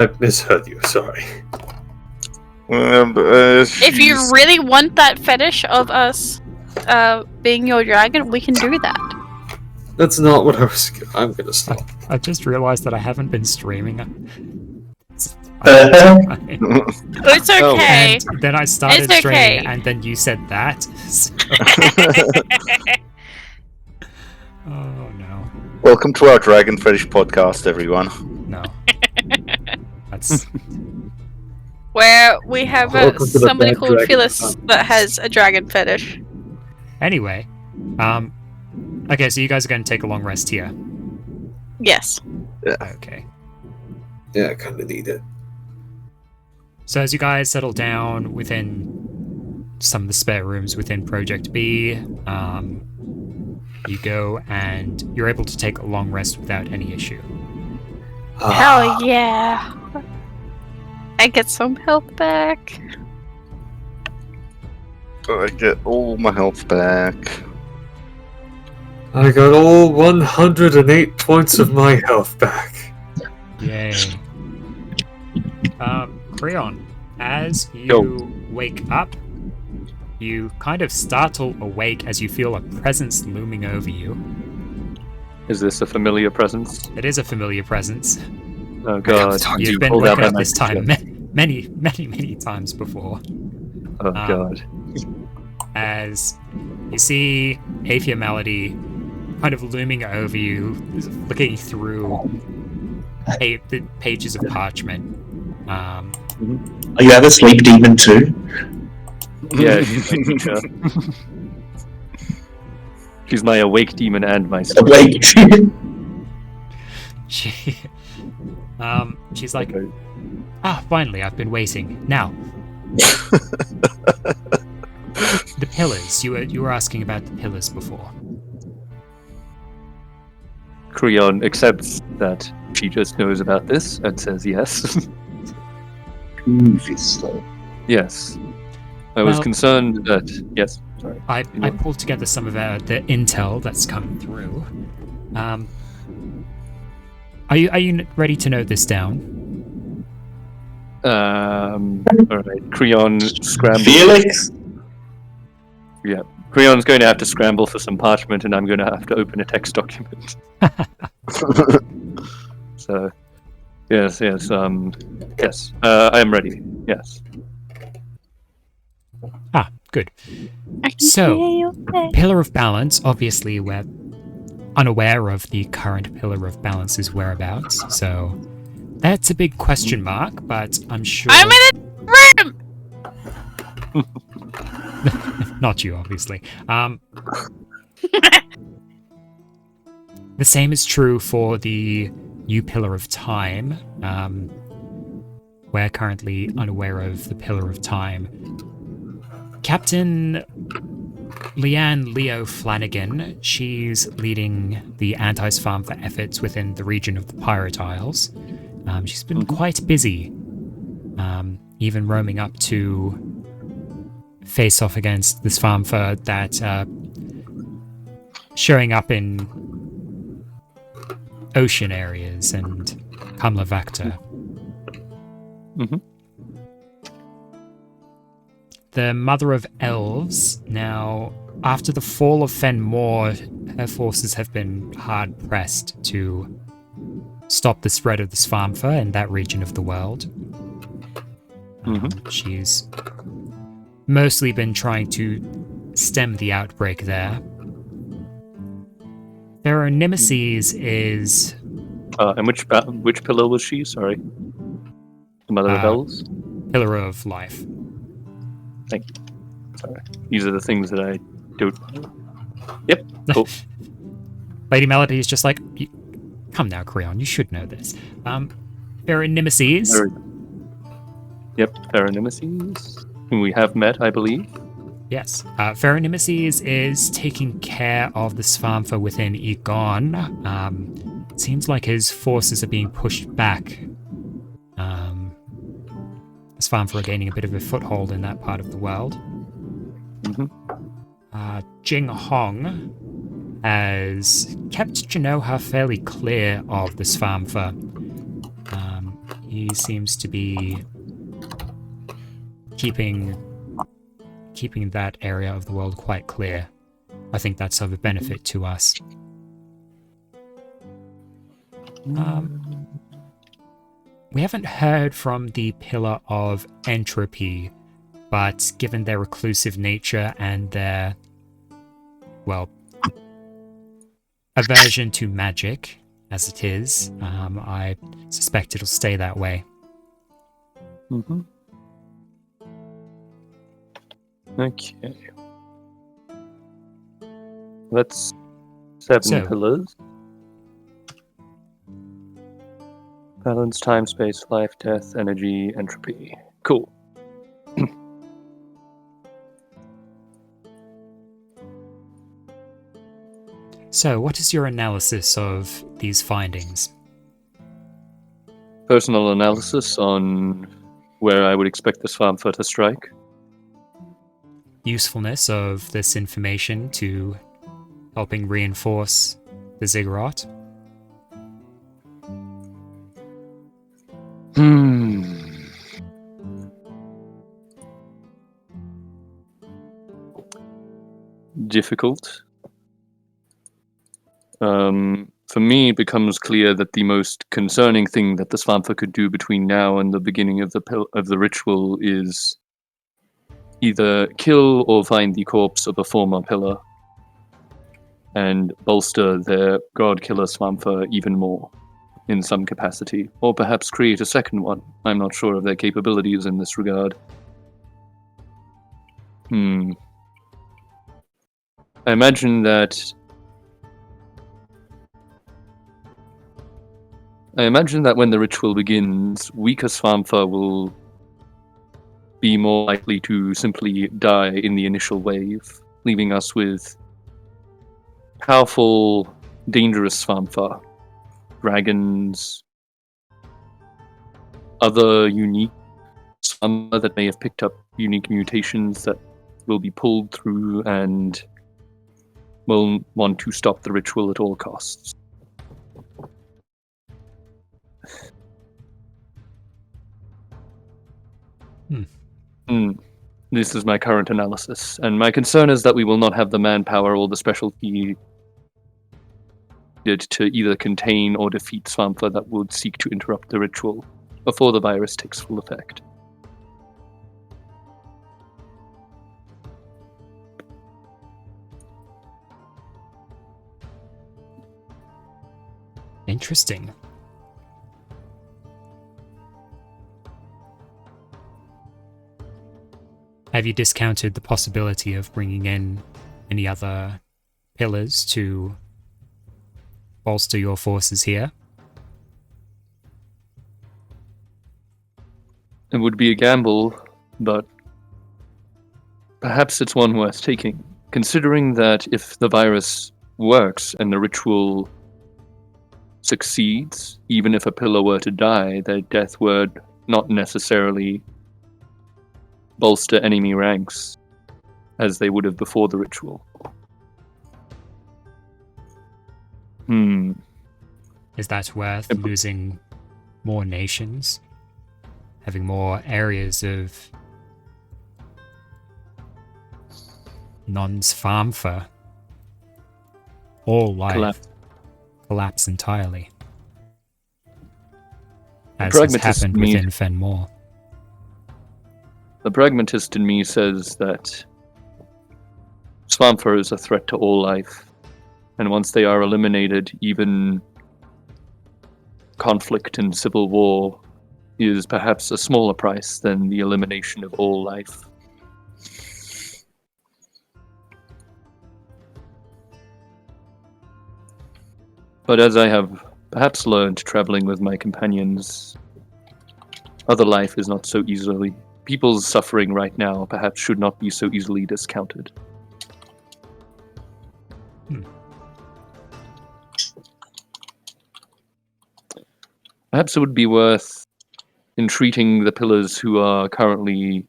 I misheard you, sorry. If you really want that fetish of us being your dragon, we can do that. That's not what I was... I'm gonna stop. I just realized that I haven't been streaming. It's okay. And then I started It's streaming, okay. and then you said that. So... Oh no. Welcome to our Dragon Fetish podcast, everyone. No. That's... Where we have Welcome to the somebody Bad called Dragon Phyllis Podcast. that has a dragon fetish. Anyway, okay, so you guys are going to take a long rest here. Yes. Okay. Yeah, I kinda need it. So as you guys settle down within some of the spare rooms within Project B, you go and you're able to take a long rest without any issue. Hell yeah. I get some health back. I get all my health back. I got all 108 points of my health back. Yay. Creon, as you wake up, you kind of startle awake as you feel a presence looming over you. Is this a familiar presence? It is a familiar presence. Oh god. You've been woken up this time many times before. Oh god. As you see Aphia Melody kind of looming over you, looking through the pages of parchment. Are you have a sleep demon too? Yeah, she's my awake demon and my sleep. Awake. She's like, finally, I've been waiting. Now, the pillars. You were asking about the pillars before. Creon accepts that she just knows about this and says yes. Yes. I was concerned that... Yes, sorry. I pulled together some of the intel that's come through. Are you ready to note this down? Alright. Creon scrambles. Felix? Yeah. Creon's going to have to scramble for some parchment and I'm going to have to open a text document. So, yes. Yes, I am ready. Yes. Good. So, Pillar of Balance, obviously we're unaware of the current Pillar of Balance's whereabouts, so that's a big question mark, but I'm sure... I'm in a room! Not you, obviously. The same is true for the new Pillar of Time. We're currently unaware of the Pillar of Time. Captain Leanne Leo Flanagan, she's leading the anti-Svärmfa efforts within the region of the Pirate Isles. She's been quite busy, even roaming up to face off against the Svärmfa that showing up in ocean areas and Kamlavakta. The Mother of Elves, now, after the fall of Fen Mor, her forces have been hard-pressed to stop the spread of the Svärmfa in that region of the world. She's mostly been trying to stem the outbreak there. There are Nemesis is... and which pillar was she? Sorry. The Mother of Elves? Pillar of Life. Thank you. Sorry. These are the things that I don't know. Yep. Cool. Lady Melody is just like, come now, Creon, you should know this. There are Nemesis. Yep, there are Nemesis, whom we have met, I believe. Yes. Nemesis is taking care of the Svärmfa within Egon. Seems like his forces are being pushed back. Svärmfa are gaining a bit of a foothold in that part of the world. Jing Hong has kept Genoa fairly clear of the Svärmfa. He seems to be keeping that area of the world quite clear. I think that's of a benefit to us. We haven't heard from the Pillar of Entropy, but given their reclusive nature and their, well, aversion to magic, as it is, I suspect it'll stay that way. Mm-hmm. Okay. That's 7 So- pillars. Balance, time, space, life, death, energy, entropy. Cool. So, what is your analysis of these findings? Personal analysis on where I would expect the Svärmfa to strike. Usefulness of this information to helping reinforce the ziggurat? Difficult. For me, it becomes clear that the most concerning thing that the Svärmfa could do between now and the beginning of the ritual is either kill or find the corpse of a former pillar and bolster their god killer Svärmfa even more in some capacity, or perhaps create a second one. I'm not sure of their capabilities in this regard. I imagine that when the ritual begins, weaker Svärmfa will be more likely to simply die in the initial wave, leaving us with powerful, dangerous Svärmfa, dragons, other unique Svärmfa that may have picked up unique mutations that will be pulled through and will want to stop the ritual at all costs. This is my current analysis, and my concern is that we will not have the manpower or the specialty to either contain or defeat Svärmfa that would seek to interrupt the ritual before the virus takes full effect. Interesting. Have you discounted the possibility of bringing in any other pillars to bolster your forces here? It would be a gamble, but perhaps it's one worth taking, considering that if the virus works and the ritual succeeds, even if a pillar were to die, their death would not necessarily bolster enemy ranks as they would have before the ritual. Is that worth losing more nations? Having more areas of non-Svärmfa? All life collapse entirely. As has happened within Fenmore. The pragmatist in me says that Svärmfa is a threat to all life, and once they are eliminated, even conflict and civil war is perhaps a smaller price than the elimination of all life. But as I have perhaps learned traveling with my companions, other life is not so easily. People's suffering right now perhaps should not be so easily discounted. Perhaps it would be worth entreating the pillars who are currently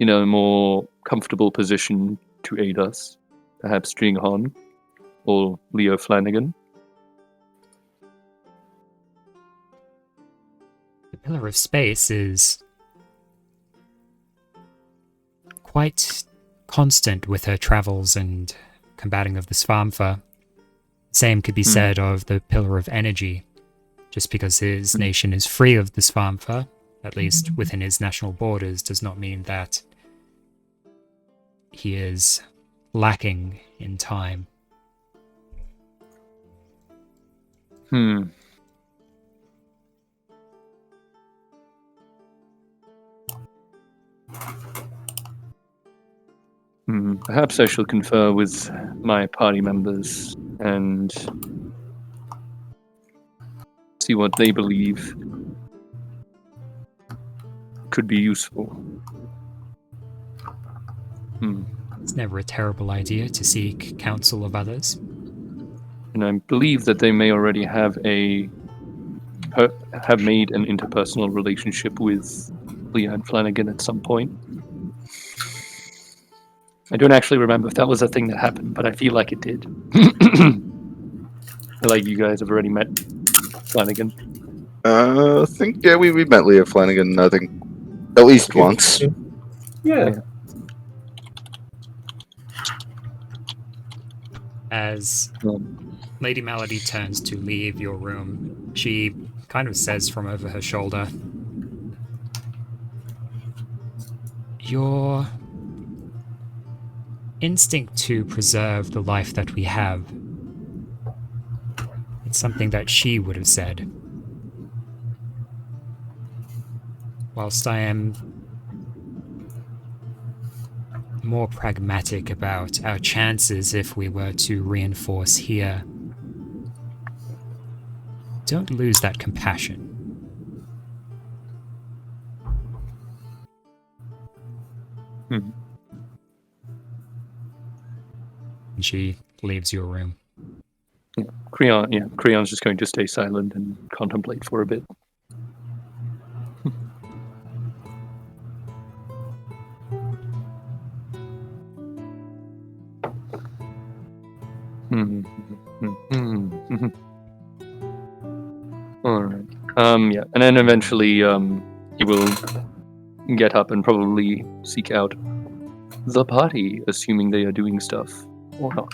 in a more comfortable position to aid us. Perhaps Jinghon or Leo Flanagan. The Pillar of Space is quite constant with her travels and combating of the Svärmfa. Same could be said of the Pillar of Energy. Just because his nation is free of the Svärmfa, at least within his national borders, does not mean that he is lacking in time. Perhaps I shall confer with my party members and see what they believe could be useful. It's never a terrible idea to seek counsel of others. And I believe that they may already have made an interpersonal relationship with Leanne Flanagan at some point. I don't actually remember if that was a thing that happened, but I feel like it did. Like you guys have already met Flanagan. I think, yeah, we met Leah Flanagan, I think, at least once. Yeah. As Lady Malady turns to leave your room, she kind of says from over her shoulder, "Your instinct to preserve the life that we have. It's something that she would have said. Whilst I am more pragmatic about our chances if we were to reinforce here, don't lose that compassion." And she leaves your room. Creon's just going to stay silent and contemplate for a bit. Alright. Yeah. And then eventually he will get up and probably seek out the party, assuming they are doing stuff or not.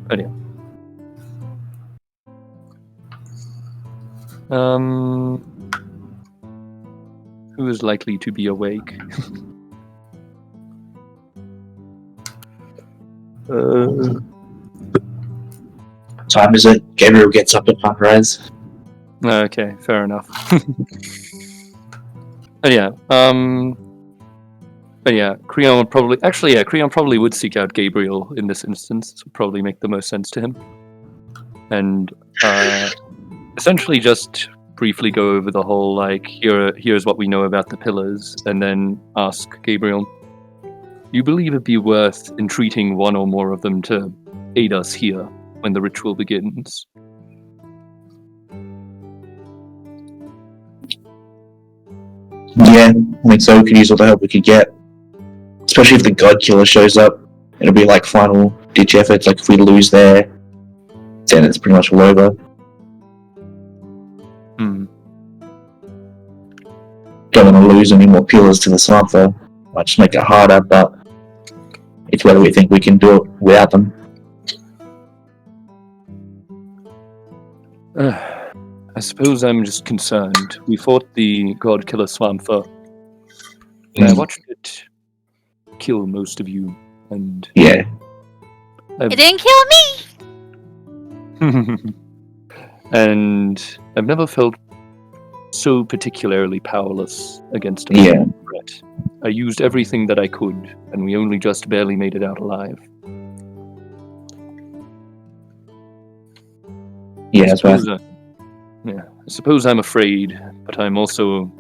But yeah. Who is likely to be awake? Time is it? Gabriel gets up at sunrise. Okay, fair enough. But yeah, Creon would probably Creon probably would seek out Gabriel in this instance. This would probably make the most sense to him, and essentially just briefly go over the whole here's what we know about the pillars, and then ask Gabriel, "You believe it'd be worth entreating one or more of them to aid us here when the ritual begins?" Yeah, I mean, so we could use all the help we could get. Especially if the God Killer shows up. It'll be like final ditch efforts. Like if we lose there, then it's pretty much all over. Don't want to lose any more pillars to the Svärmfa. Might just make it harder, but it's whether we think we can do it without them. I suppose I'm just concerned. We fought the God Killer Svärmfa, and I watched it kill most of you, and Yeah. It didn't kill me! And I've never felt so particularly powerless against a threat. I used everything that I could, and we only just barely made it out alive. Yeah, that's right. I suppose I'm afraid, but I'm also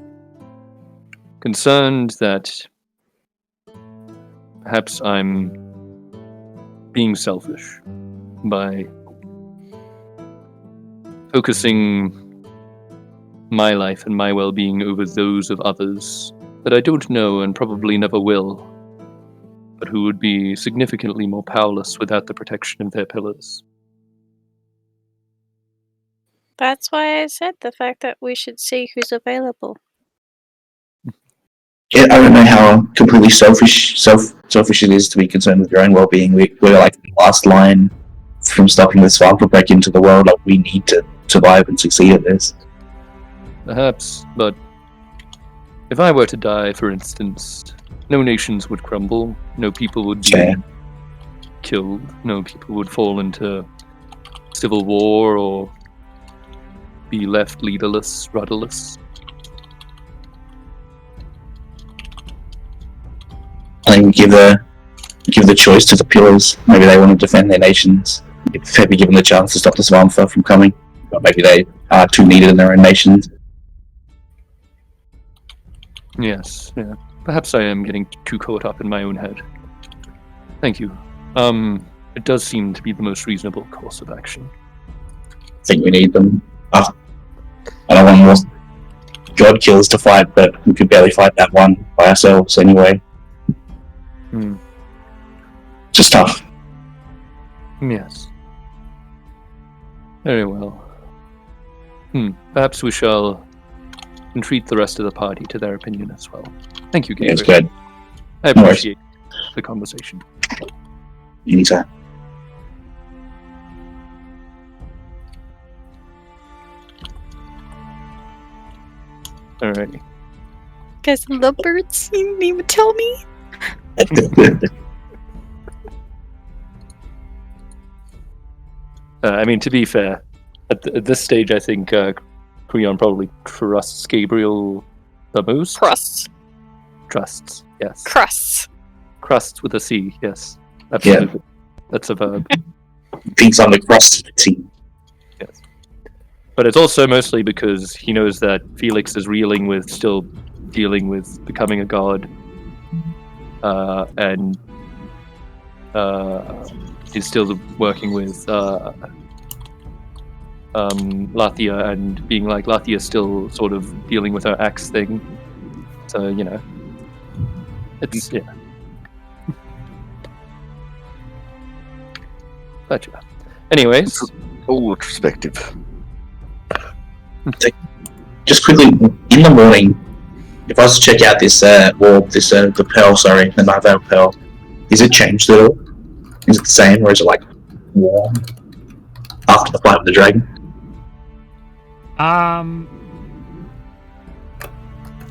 concerned that perhaps I'm being selfish by focusing my life and my well-being over those of others that I don't know and probably never will, but who would be significantly more powerless without the protection of their pillars. That's why I said the fact that we should see who's available. Yeah, I don't know how completely selfish it is to be concerned with your own well-being. We're like the last line from stopping this Svärmfa back into the world. Like, we need to survive and succeed at this. Perhaps, but if I were to die, for instance, no nations would crumble, no people would be Fair. killed, no people would fall into civil war or be left leaderless, rudderless. I think give the choice to the pillars. Maybe they want to defend their nations. If they'd be given the chance to stop the Svärmfa from coming, but maybe they are too needed in their own nations. Yes, yeah. Perhaps I am getting too caught up in my own head. Thank you. It does seem to be the most reasonable course of action. I think we need them. I don't want more god killers to fight, but we could barely fight that one by ourselves anyway. Just tough. Yes. Very well. Perhaps we shall entreat the rest of the party to their opinion as well. Thank you, Yeah, Gabriel. it's good. I No worries. appreciate the conversation. Anytime. Alrighty. Guys, I love birds. You didn't even tell me. I mean, to be fair, at this stage, I think Creon probably trusts Gabriel the most. Crusts. Trusts, yes. Crusts. Crusts with a C, yes. Absolutely. That's a verb. Thinks I'm the crust of the team. Yes. But it's also mostly because he knows that Felix is still dealing with becoming a god. And he's still working with Lathia and being like, Lathia's still sort of dealing with her axe thing. So, you know. It's, yeah. But yeah. Anyways. Old perspective. Just quickly, in the morning, if I was to check out this orb, the pearl, the Nightveil pearl, is it changed at all? Is it the same, or is it like warm after the fight with the dragon?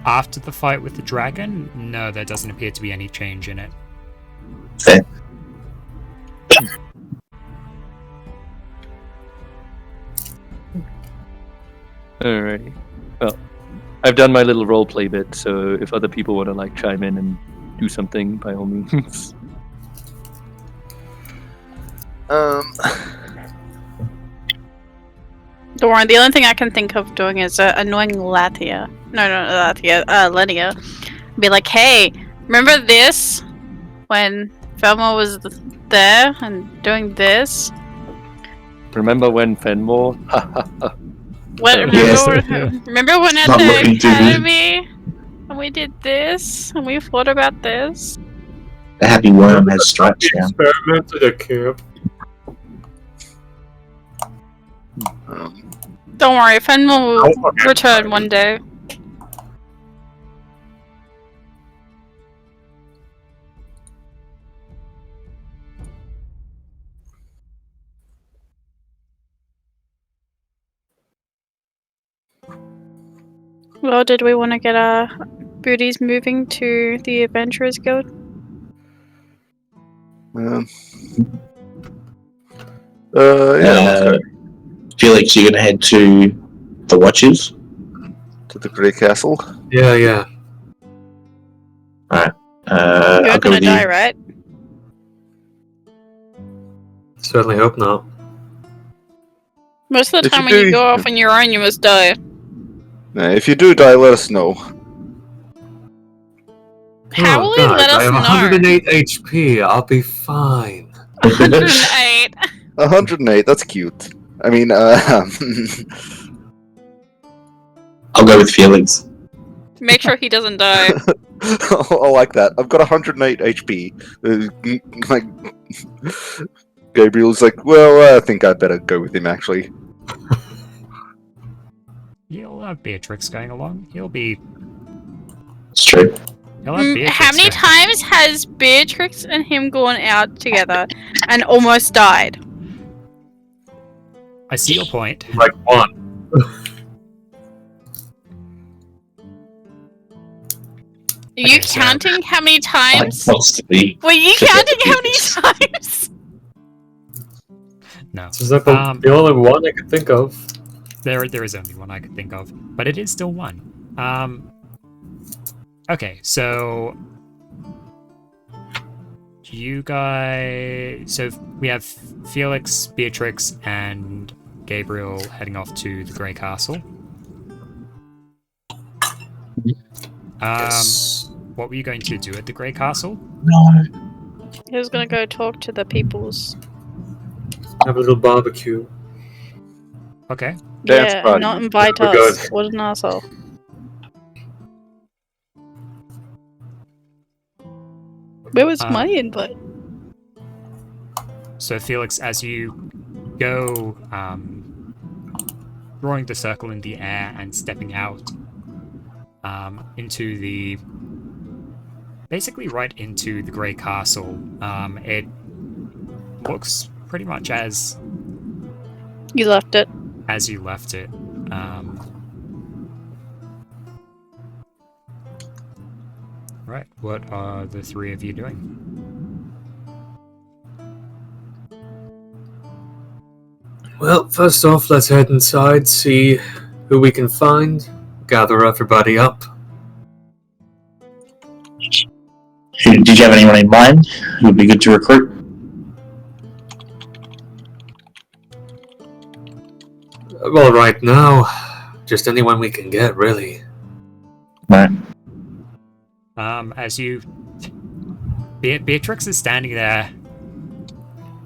After the fight with the dragon, no, there doesn't appear to be any change in it. Fair. Alrighty. Well, I've done my little roleplay bit, so if other people want to like chime in and do something, by all means. Don't worry, the only thing I can think of doing is annoying Lathia. No, Lathia. Lenia. Be like, hey, remember this? When Felma was there and doing this? Remember when Fenmore? What, Yes. remember when at Not the looking too good. academy? And we did this? And we thought about this? The happy worm has stripes now. Experimented at camp. Don't worry, Fenma will return one day. Well, did we want to get our booties moving to the Adventurers Guild? Let's go Felix, you're gonna head to the Watchers. to the Grey Castle. Yeah. You're I'll go gonna with you. die, right? Certainly hope not. Most of the If you time when you do- go off on your own, you must die. If you do die, let us know. How will you God, let I us have know? 108 HP. I'll be fine. 108. 108, that's cute. I mean, I'll go with Felix. Make sure he doesn't die. I like that. I've got 108 HP. Like, Gabriel's like, well, I think I better go with him, actually. You'll have Beatrix going along. He'll have Beatrix How many going. times has Beatrix and him gone out together and almost died? I see your point. Like one. Are you Okay, so- counting how many times? Constantly. Were you counting how many times? No. This is like the only one I could think of. There is only one I could think of, but it is still one. Okay, so you guys. So we have Felix, Beatrix, and Gabriel heading off to the Grey Castle. Yes. What were you going to do at the Grey Castle? No. He was gonna go talk to the peoples. Have a little barbecue. Okay. Dance Yeah, party. and not invite We're us. good. What an asshole. Where was my invite? So Felix, as you go, drawing the circle in the air and stepping out into the, basically right into the Grey Castle, it looks pretty much as You left it. you left it. Right, what are the three of you doing? Well, first off, let's head inside, see who we can find, gather everybody up. Did you have anyone in mind who would be good to recruit? Well, right now, just anyone we can get, really. Right. As you... Beatrix is standing there,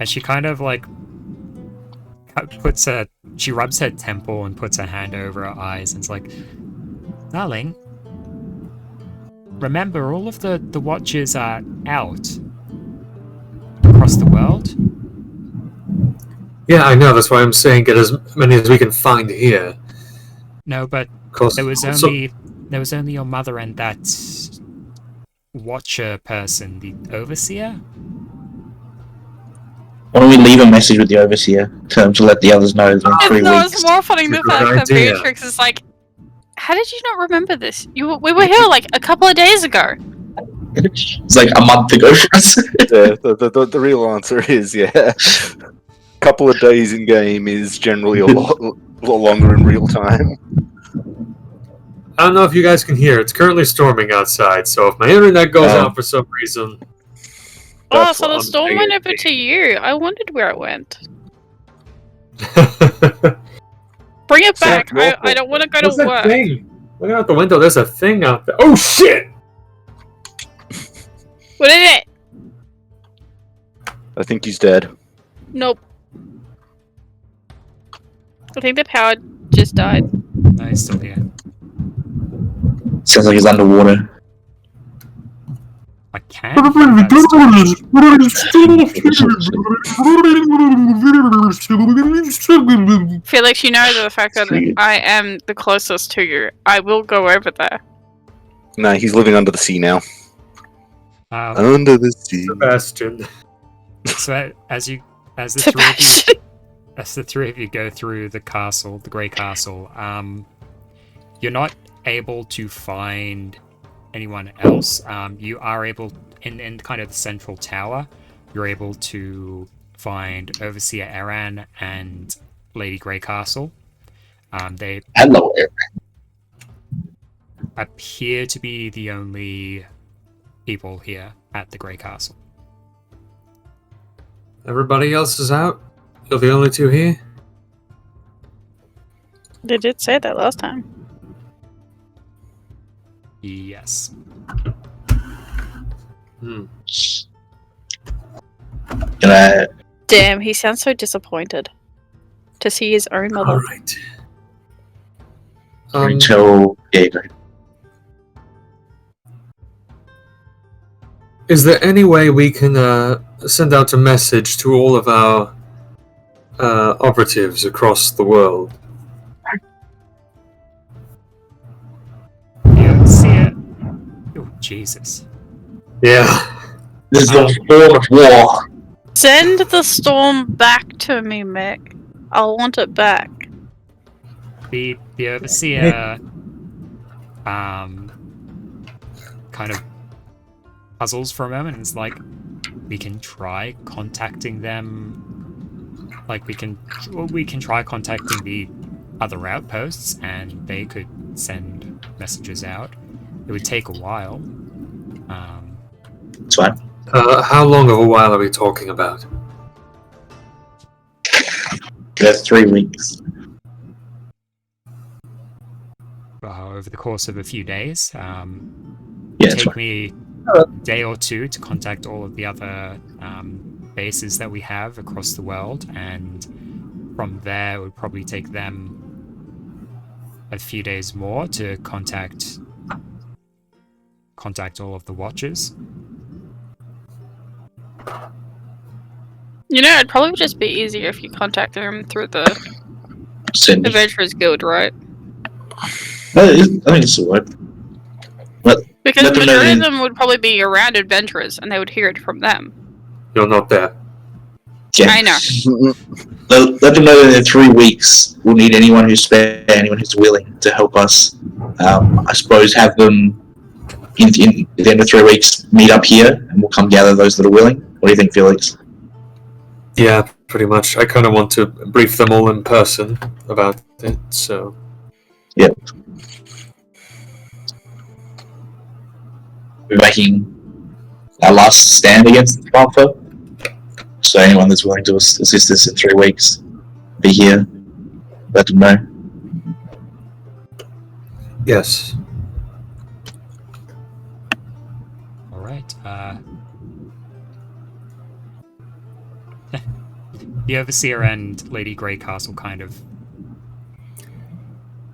and she kind of, like, she rubs her temple and puts her hand over her eyes, and it's like, darling, remember, all of the watchers are out across the world. Yeah, I know, that's why I'm saying get as many as we can find here. No, but Cause there was only your mother and that watcher person, the overseer. Why don't we leave a message with the overseer to let the others know it's been 3 No, weeks? it's more funny the Good fact that idea. Beatrix is like, how did you not remember this? We were here like a couple of days ago. It's like a month ago for us. The real answer is yeah. Couple of days in game is generally a lot longer in real time. I don't know if you guys can hear, it's currently storming outside, so if my internet goes Oh. out for some reason... Oh, that's so what the I'm storm saying. went over to you. I wondered where it went. Bring it back. I don't want to go What's to that work. thing? Look out the window, there's a thing out there. Oh shit! What is it? I think he's dead. Nope. I think the power just died. No, he's still here. Sounds like he's underwater. I can. but that's- Felix, you know the fact that I am the closest to you. I will go over there. No, he's living under the sea now. Under the sea. Sebastian. So as the three of you go through the castle, the Grey Castle, you're not able to find anyone else. You are able, in kind of the central tower, you're able to find Overseer Eran and Lady Greycastle. They Hello. appear to be the only people here at the Grey Castle. Everybody else is out? You're the only two here? They did say that last time. Yes. Can I Damn, he sounds so disappointed to see his own mother. Alright. tell Gator? Is there any way we can send out a message to all of our operatives across the world? Jesus. Yeah. This is the Lord of War. Send the storm back to me, Mick. I'll want it back. The overseer kind of puzzles for a moment and is like, we can try contacting them. Like we can try contacting the other outposts and they could send messages out. It would take a while. It's fine. How long of a while are we talking about? That's 3 weeks. Over the course of a few days. Yeah, it's Take fine. me a day or two to contact all of the other bases that we have across the world, and from there it would probably take them a few days more to contact all of the watchers. You know, it'd probably just be easier if you contacted them through the Send me. Adventurers Guild, right? I think it's alright. Because Let the them know majority of then. them would probably be around adventurers, and they would hear it from them. You're not there. Yeah. I know. Let them know that in 3 weeks we'll need anyone who's spare, anyone who's willing to help us. I suppose have them in at the end of 3 weeks meet up here, and we'll come gather those that are willing. What do you think, Felix? Yeah, pretty much. I kind of want to brief them all in person about it, so... Yep. We're making our last stand against the Svärmfa. So anyone that's willing to assist us in 3 weeks, be here. Let them know. Yes. Alright, the Overseer and Lady Greycastle kind of...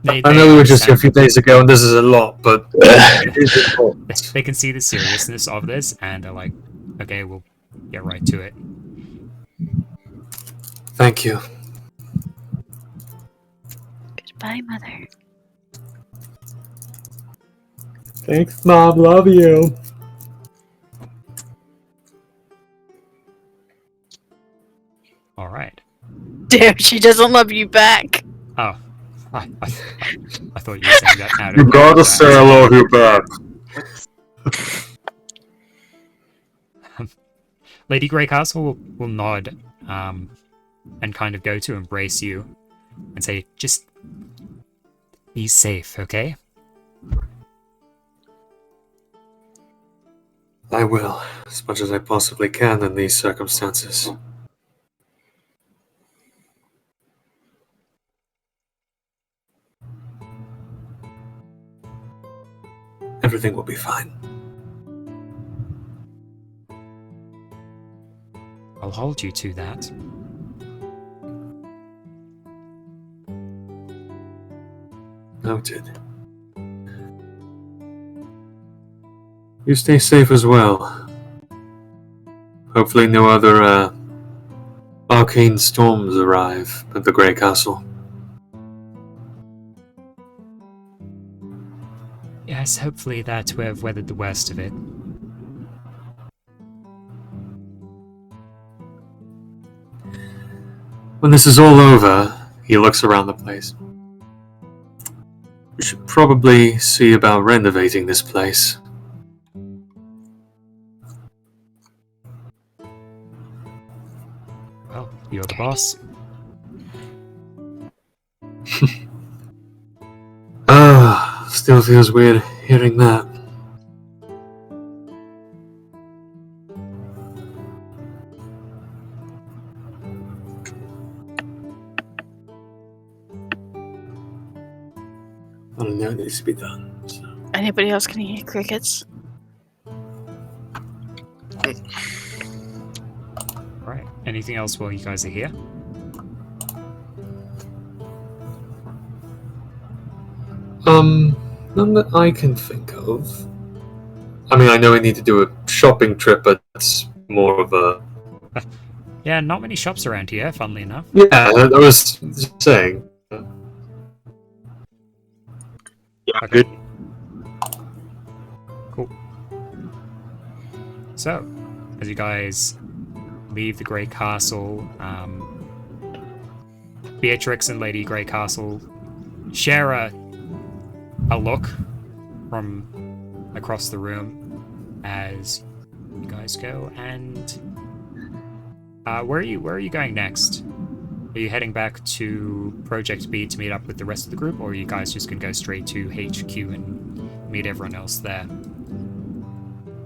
I know we were just here a few days ago, and this is a lot, but it is important. They can see the seriousness of this, and are like, okay, we'll get right to it. Thank you. Goodbye, Mother. Thanks, Mom. Love you. Alright. Damn, she doesn't love you back. Oh. I thought you were saying that out of You gotta say I love you back. Lady Greycastle will nod and kind of go to embrace you and say, just be safe, okay? I will, as much as I possibly can in these circumstances. Everything will be fine. I'll hold you to that. Noted. You stay safe as well. Hopefully no other, arcane storms arrive at the Grey Castle. Yes, hopefully that we've weathered the worst of it. When this is all over, he looks around the place. We should probably see about renovating this place. Well, you're the boss. Still feels weird hearing that. I don't know, it needs to be done. So. Anybody else can hear crickets? Right. Anything else while you guys are here? None that I can think of. I mean, I know we need to do a shopping trip, but it's more of a... Yeah, not many shops around here, funnily enough. Yeah, I was just saying. Yeah, good. Cool. So, as you guys leave the Grey Castle, Beatrix and Lady Grey Castle share a look from across the room as you guys go. And where are you going next? Are you heading back to Project B to meet up with the rest of the group, or are you guys just gonna go straight to HQ and meet everyone else there?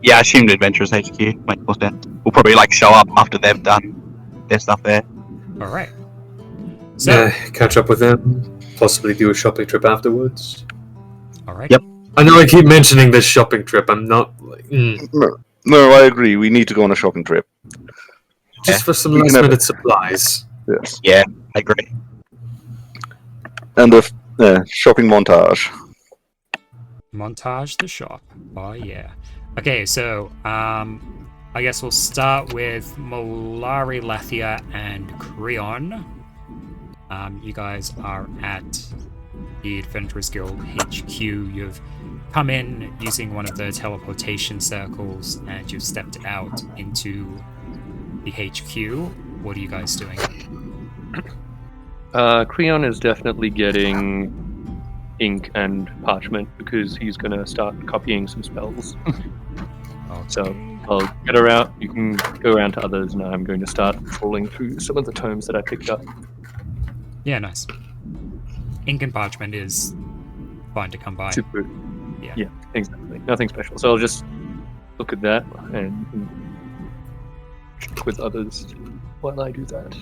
Yeah, I assumed Adventurers HQ makes more sense. We'll probably like show up after they've done their stuff there. All right. So, Yeah, catch up with them, possibly do a shopping trip afterwards. all right. Yep. I know I keep mentioning this shopping trip. I'm not like, No, I agree. We need to go on a shopping trip. just for some we can last have minute it. supplies. Yes. Yeah, I agree. And a shopping montage. Montage the shop. Oh yeah. Okay, so I guess we'll start with Malari, Lathia, and Creon. You guys are at the Adventurers Guild HQ. You've come in using one of the teleportation circles, and you've stepped out into the HQ. What are you guys doing? Creon is definitely getting ink and parchment because he's going to start copying some spells. So I'll get around. You can go around to others, and I'm going to start trawling through some of the tomes that I picked up. Yeah, nice. Ink and parchment is fine to come by. Super. Yeah. Exactly. Nothing special. So I'll just look at that and check with others while I do that.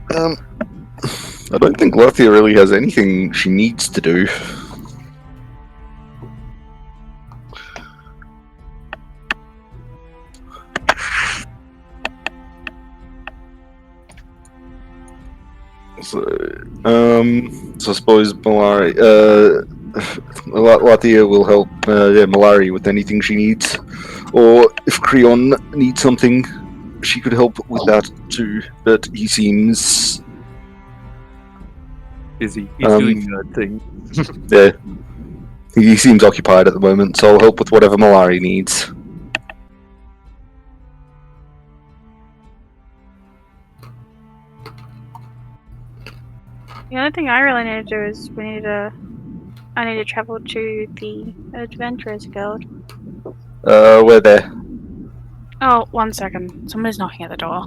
I don't think Lathia really has anything she needs to do. So I suppose Malari, Lathia will help Malari with anything she needs, or if Creon needs something, she could help with that too. But he seems Busy. He's doing good thing. yeah, he seems occupied at the moment. So I'll help with whatever Malari needs. The only thing I really need to do is I need to travel to the Adventurers Guild. We're there. Oh, 1 second. Somebody's knocking at the door.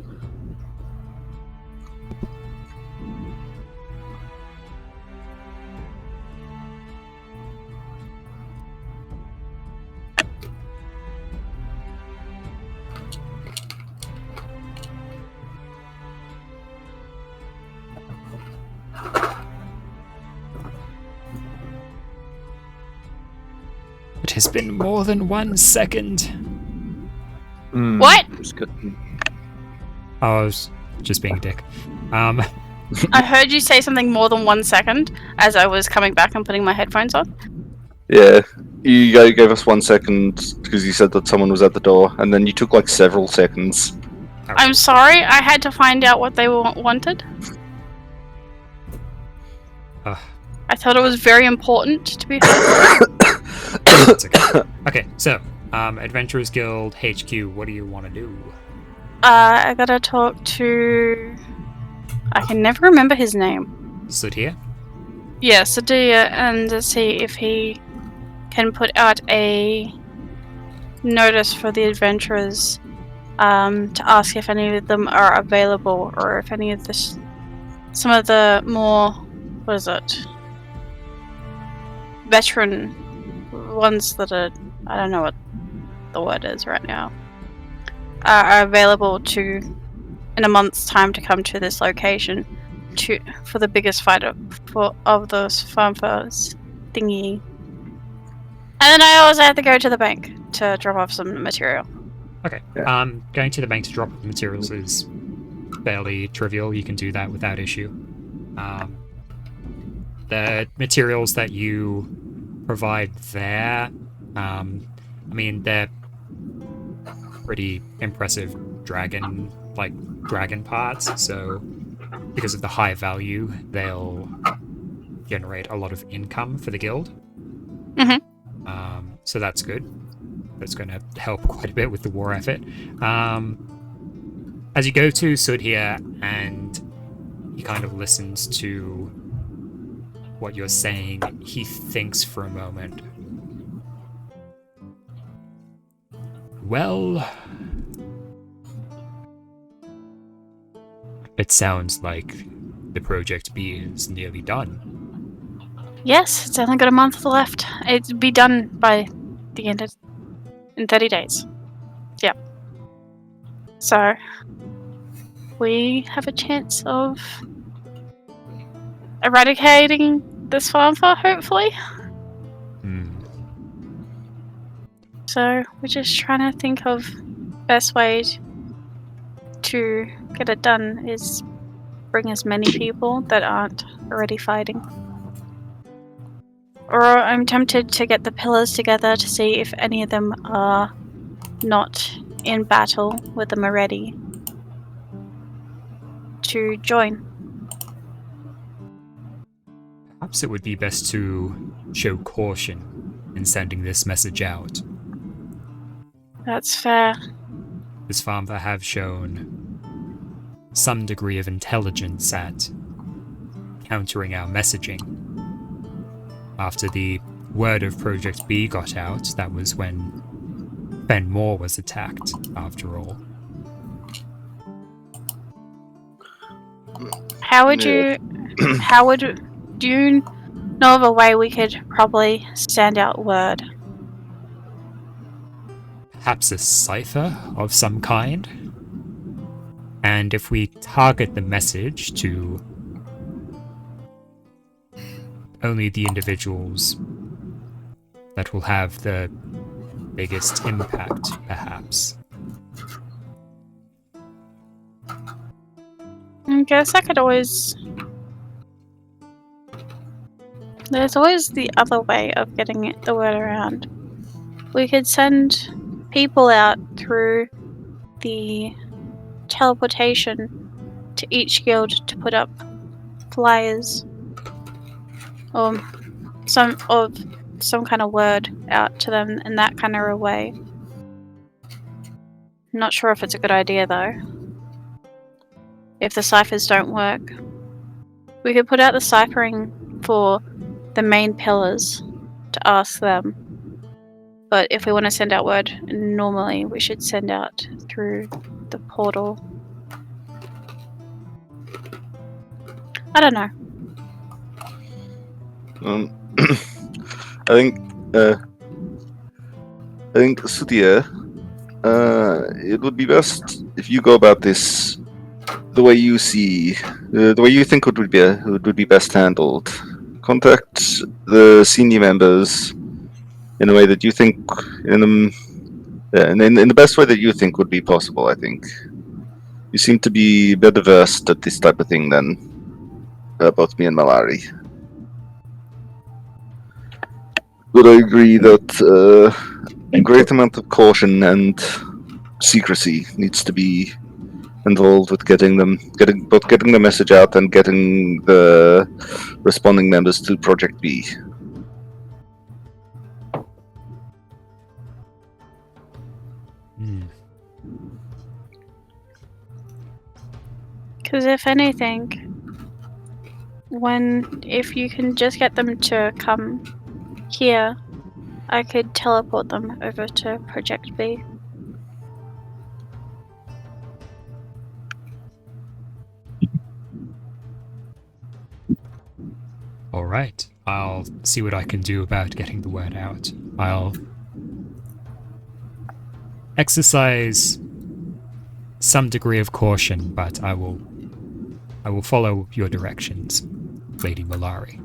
It has been more than 1 second. What? Just got- I was just being a dick. I heard you say something more than 1 second as I was coming back and putting my headphones on. Yeah, you gave us 1 second because you said that someone was at the door, and then you took like several seconds. I'm sorry, I had to find out what they wanted. I thought it was very important to be heard. It's okay. Okay, so Adventurers Guild HQ. What do you want to do? I gotta talk to... I can never remember his name. Sudhir? Yeah, Sadia, and see if he can put out a notice for the adventurers to ask if any of them are available, or if any of the some of the more, what is it, veteran ones that are, I don't know what the word is right now, are available to in a month's time to come to this location for the biggest fight of the Svärmfa's thingy. And then I also have to go to the bank to drop off some material. Okay. Yeah. Going to the bank to drop off the materials is fairly trivial. You can do that without issue. The materials that you provide there, I mean, they're pretty impressive dragon parts, so because of the high value, they'll generate a lot of income for the guild. Mhm. So that's good. That's going to help quite a bit with the war effort. As you go to Sudhir, and he kind of listens to what you're saying, he thinks for a moment. Well, it sounds like the Project B is nearly done. Yes, it's only got a month left. It'll be done by the end of in 30 days. Yep. So we have a chance of eradicating the Svärmfa, hopefully. So we're just trying to think of best way to get it done is bring as many people that aren't already fighting. Or I'm tempted to get the pillars together to see if any of them are not in battle with them already to join. Perhaps it would be best to show caution in sending this message out. That's fair. The Svärmfa have shown some degree of intelligence at countering our messaging. After the word of Project B got out, that was when Ben Moore was attacked, after all. Do you know of a way we could probably send out word? Perhaps a cipher of some kind? And if we target the message to only the individuals that will have the biggest impact, perhaps. I guess I could always... There's always the other way of getting the word around. We could send people out through the teleportation to each guild to put up flyers or some kind of word out to them in that kind of a way. Not sure if it's a good idea though. If the ciphers don't work, we could put out the ciphering for the main pillars to ask them. But if we want to send out word, normally we should send out through the portal. I don't know. I think Sudhir, it would be best if you go about this the way you see, the way you think it would be best handled. Contact the senior members in a way that you think, in the best way that you think would be possible. I think you seem to be better versed at this type of thing than both me and Malari. But I agree that a great amount of caution and secrecy needs to be involved with getting the message out and getting the responding members to Project B. Because if anything, if you can just get them to come here, I could teleport them over to Project B. Alright, I'll see what I can do about getting the word out. I'll exercise some degree of caution, but I will follow your directions, Lady Malari.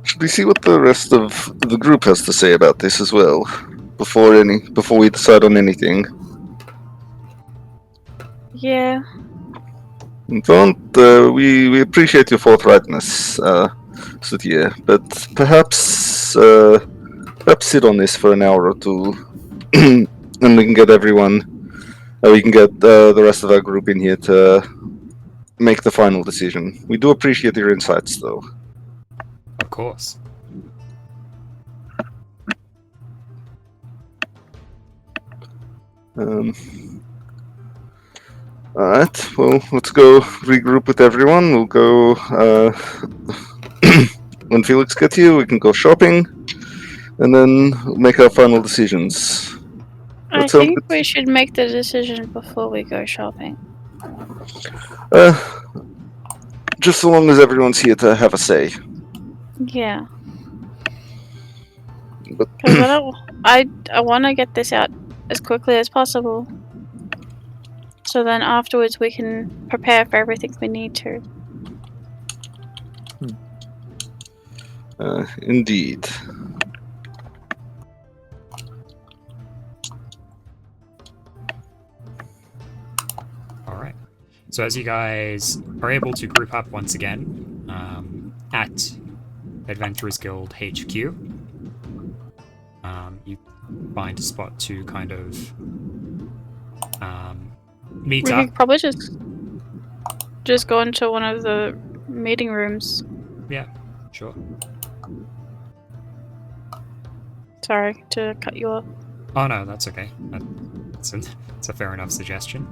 Should we see what the rest of the group has to say about this as well, before we decide on anything? Yeah. We appreciate your forthrightness, Sudhir, but perhaps sit on this for an hour or two, and we can get the rest of our group in here to make the final decision. We do appreciate your insights, though. Of course. Alright, well, let's go regroup with everyone. We'll go, when Felix gets here, we can go shopping, and then make our final decisions. I That sounds think good. we should make the decision before we go shopping. Just so long as everyone's here to have a say. Yeah. But 'Cause I want to get this out as quickly as possible. So then afterwards we can prepare for everything we need to. Indeed. Alright. So as you guys are able to group up once again at Adventurers Guild HQ, you find a spot to kind of meet We up. could probably just go into one of the meeting rooms. Yeah, sure. Sorry to cut you off. Oh no, that's okay. It's a fair enough suggestion.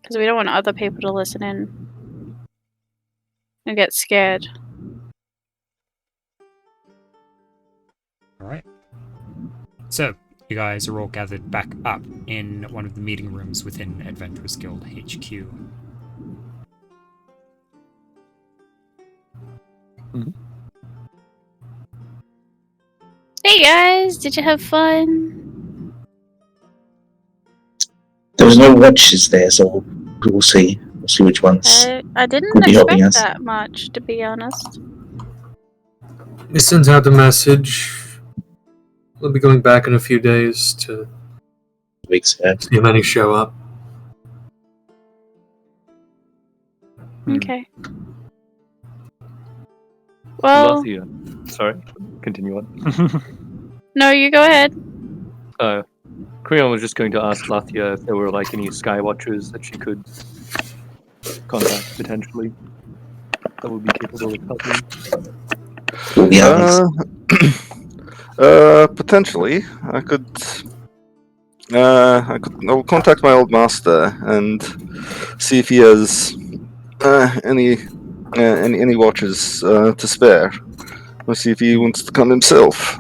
Because we don't want other people to listen in and get scared. Alright. So, you guys are all gathered back up in one of the meeting rooms within Adventurers Guild HQ. Hey guys, did you have fun? There was no watches there, so we'll see. We'll see which ones. I didn't Could be helping expect us. that much, to be honest. We sent out the message. We'll be going back in a few days to Weeks ahead. see how many show up. Okay. Well, Lathia. Sorry, continue on. no, you go ahead. Creon was just going to ask Lathia if there were like any Skywatchers that she could contact potentially that would be capable of helping. We'll be honest. Potentially, I'll contact my old master and see if he has any watches to spare. We'll see if he wants to come himself.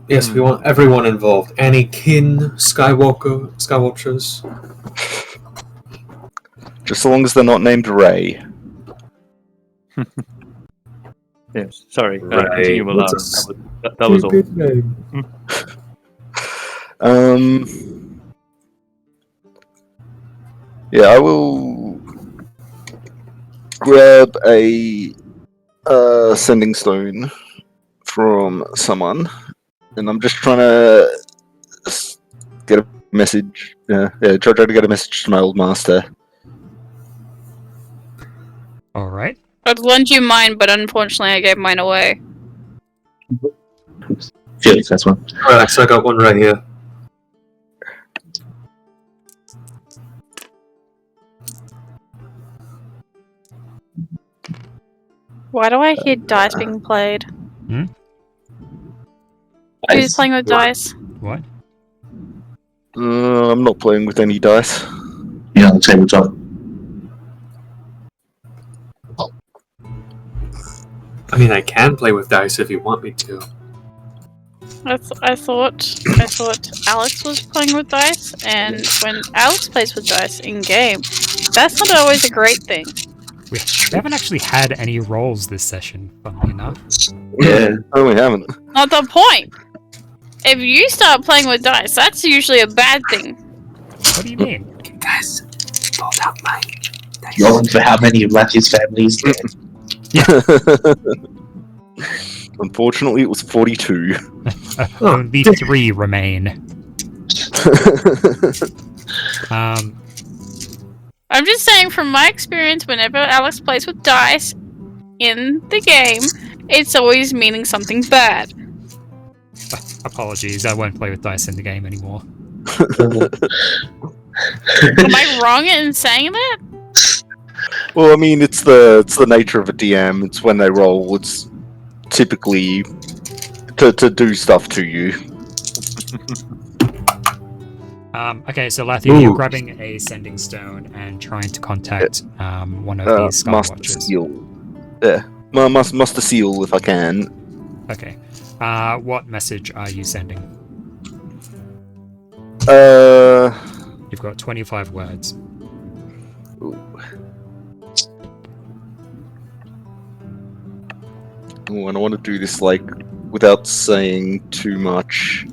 Yes, we want everyone involved. Any kin Skywatchers. Just so long as they're not named Ray. Yes, sorry. Right, Continue, Milan. what's That was all. Stupid name. Yeah, I will grab a sending stone from someone, and I'm just trying to get a message. Try to get a message to my old master. Alright. I'd lend you mine, but unfortunately I gave mine away. Felix, that's one. Relax, I got one right here. Why do I hear dice being played? Hmm? Who's playing with dice? What? I'm not playing with any dice. Yeah, on the tabletop. I mean, I can play with dice if you want me to. I thought Alex was playing with dice, and when Alex plays with dice in game, that's not always a great thing. We haven't actually had any rolls this session, funnily enough. Yeah. Oh, we haven't. Not the point. If you start playing with dice, that's usually a bad thing. What do you mean? Guys, pulled out my dice. Rolling for how many of Lattia's families there? Unfortunately, it was 42. Only 3 remain. I'm just saying, from my experience, whenever Alex plays with dice in the game, it's always meaning something bad. Apologies, I won't play with dice in the game anymore. Am I wrong in saying that? Well, I mean, it's the nature of a DM. It's when they roll. It's typically to do stuff to you. Okay, so Lathia, you're Ooh. grabbing a sending stone and trying to contact one of these Master Skywatchers. Seal. Yeah, Master Seal, if I can. Okay. What message are you sending? Ooh, You've got 25 words. Ooh, and I want to do this like without saying too much.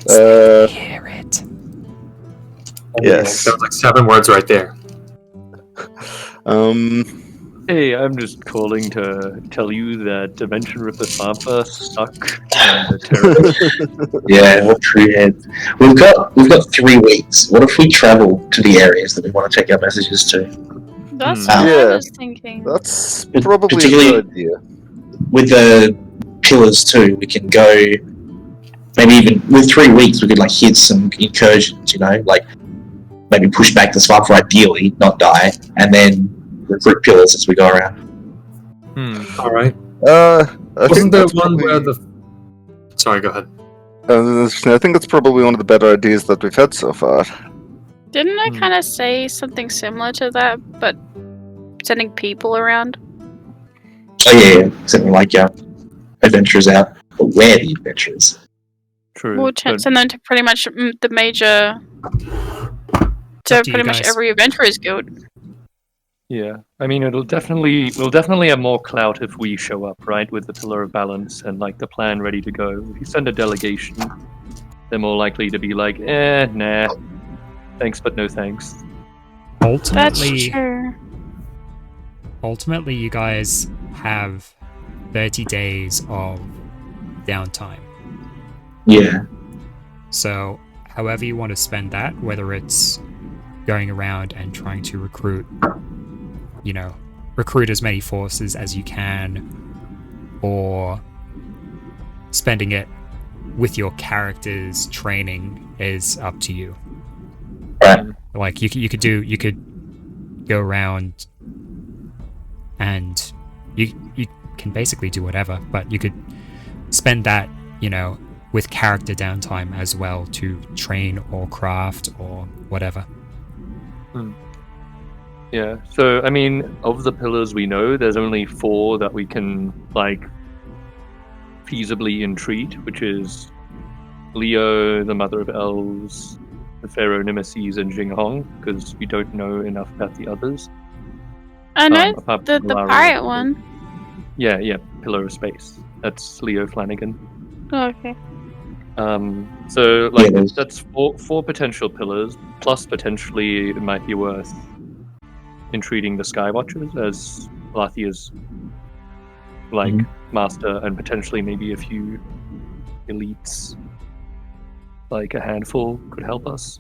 Hear it. Yes. Sounds like 7 words right there. Hey, I'm just calling to tell you that Dimension Ripper Svärmfa stuck in the terror. Yeah, what true heads. We've got 3 weeks. What if we travel to the areas that we want to take our messages to? That's Hmm. what I Yeah. was thinking. That's probably a Particularly- good idea. With the pillars too, we can go. Maybe even with 3 weeks, we could like hit some incursions. You know, like maybe push back the swamp for ideally, not die, and then recruit pillars as we go around. All right. I Wasn't think there that's one probably, where the? Sorry, go ahead. I think that's probably one of the better ideas that we've had so far. Didn't I Hmm. kind of say something similar to that, but sending people around? Oh yeah, something like adventurers out, but where the adventurers? True. We'll but- send them to pretty much the major. It's To up to you pretty much guys. every adventurers guild. Yeah, I mean, we'll definitely have more clout if we show up, right, with the Pillar of Balance and like the plan ready to go. If you send a delegation, they're more likely to be like, nah, thanks but no thanks. That's Ultimately, true. ultimately, you guys have 30 days of downtime. Yeah, So, however you want to spend that, whether it's going around and trying to recruit as many forces as you can, or spending it with your character's training, is up to you. right. Like you could go around and you can basically do whatever, but you could spend that, with character downtime as well to train or craft or whatever. Yeah, so I mean, of the pillars we know, there's only 4 that we can like feasibly entreat, which is Leo, the Mother of Elves, the Pharaoh Nemesis, and Jinghong, because we don't know enough about the others. I know apart the from Lara. pirate one. Yeah, Pillar of Space. That's Leo Flanagan. Oh, okay. So like there's- that's four potential pillars, plus potentially it might be worth entreating the Skywatchers as Lathia's like master, and potentially maybe a few elites, like a handful, could help us.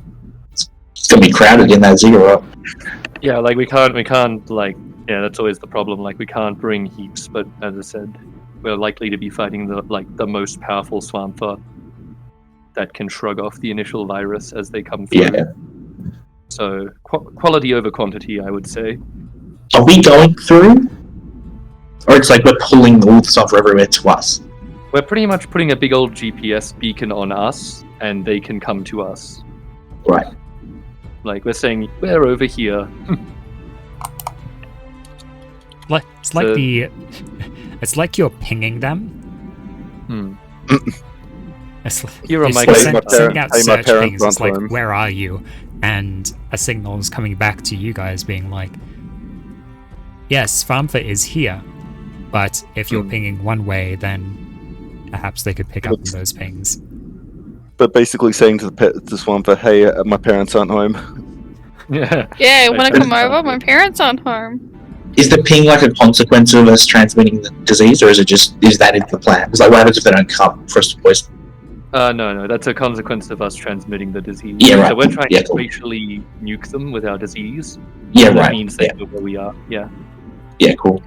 It's gonna be crowded in that ziggurat. Yeah, like we can't like, yeah, that's always the problem. Like we can't bring heaps, but as I said, we're likely to be fighting the most powerful Svärmfa that can shrug off the initial virus as they come through. Yeah. So quality over quantity, I would say. Are we going through? Or it's like we're pulling all the stuff everywhere to us. We're pretty much putting a big old GPS beacon on us, and they can come to us. Right. Like we're saying, we're over here. It's like it's like you're pinging them. It's like, Here are you're my sending out my search parents pings. It's run like, home. where are you? And a signal is coming back to you guys being like, yes, Svärmfa is here. But if you're pinging one way, then perhaps they could pick up on those pings. But basically saying to the Svärmfa, hey, my parents aren't home. Yeah. Yeah, My want to come parents over? aren't My here. parents aren't home. Is the ping like a consequence of us transmitting the disease, or is that in the plan? It's like, what happens if they don't come for us to poison? No, that's a consequence of us transmitting the disease. Yeah, right. So we're trying Yeah, to cool. racially nuke them with our disease. Yeah, That right. means they Yeah, know where we are. Yeah. yeah, cool.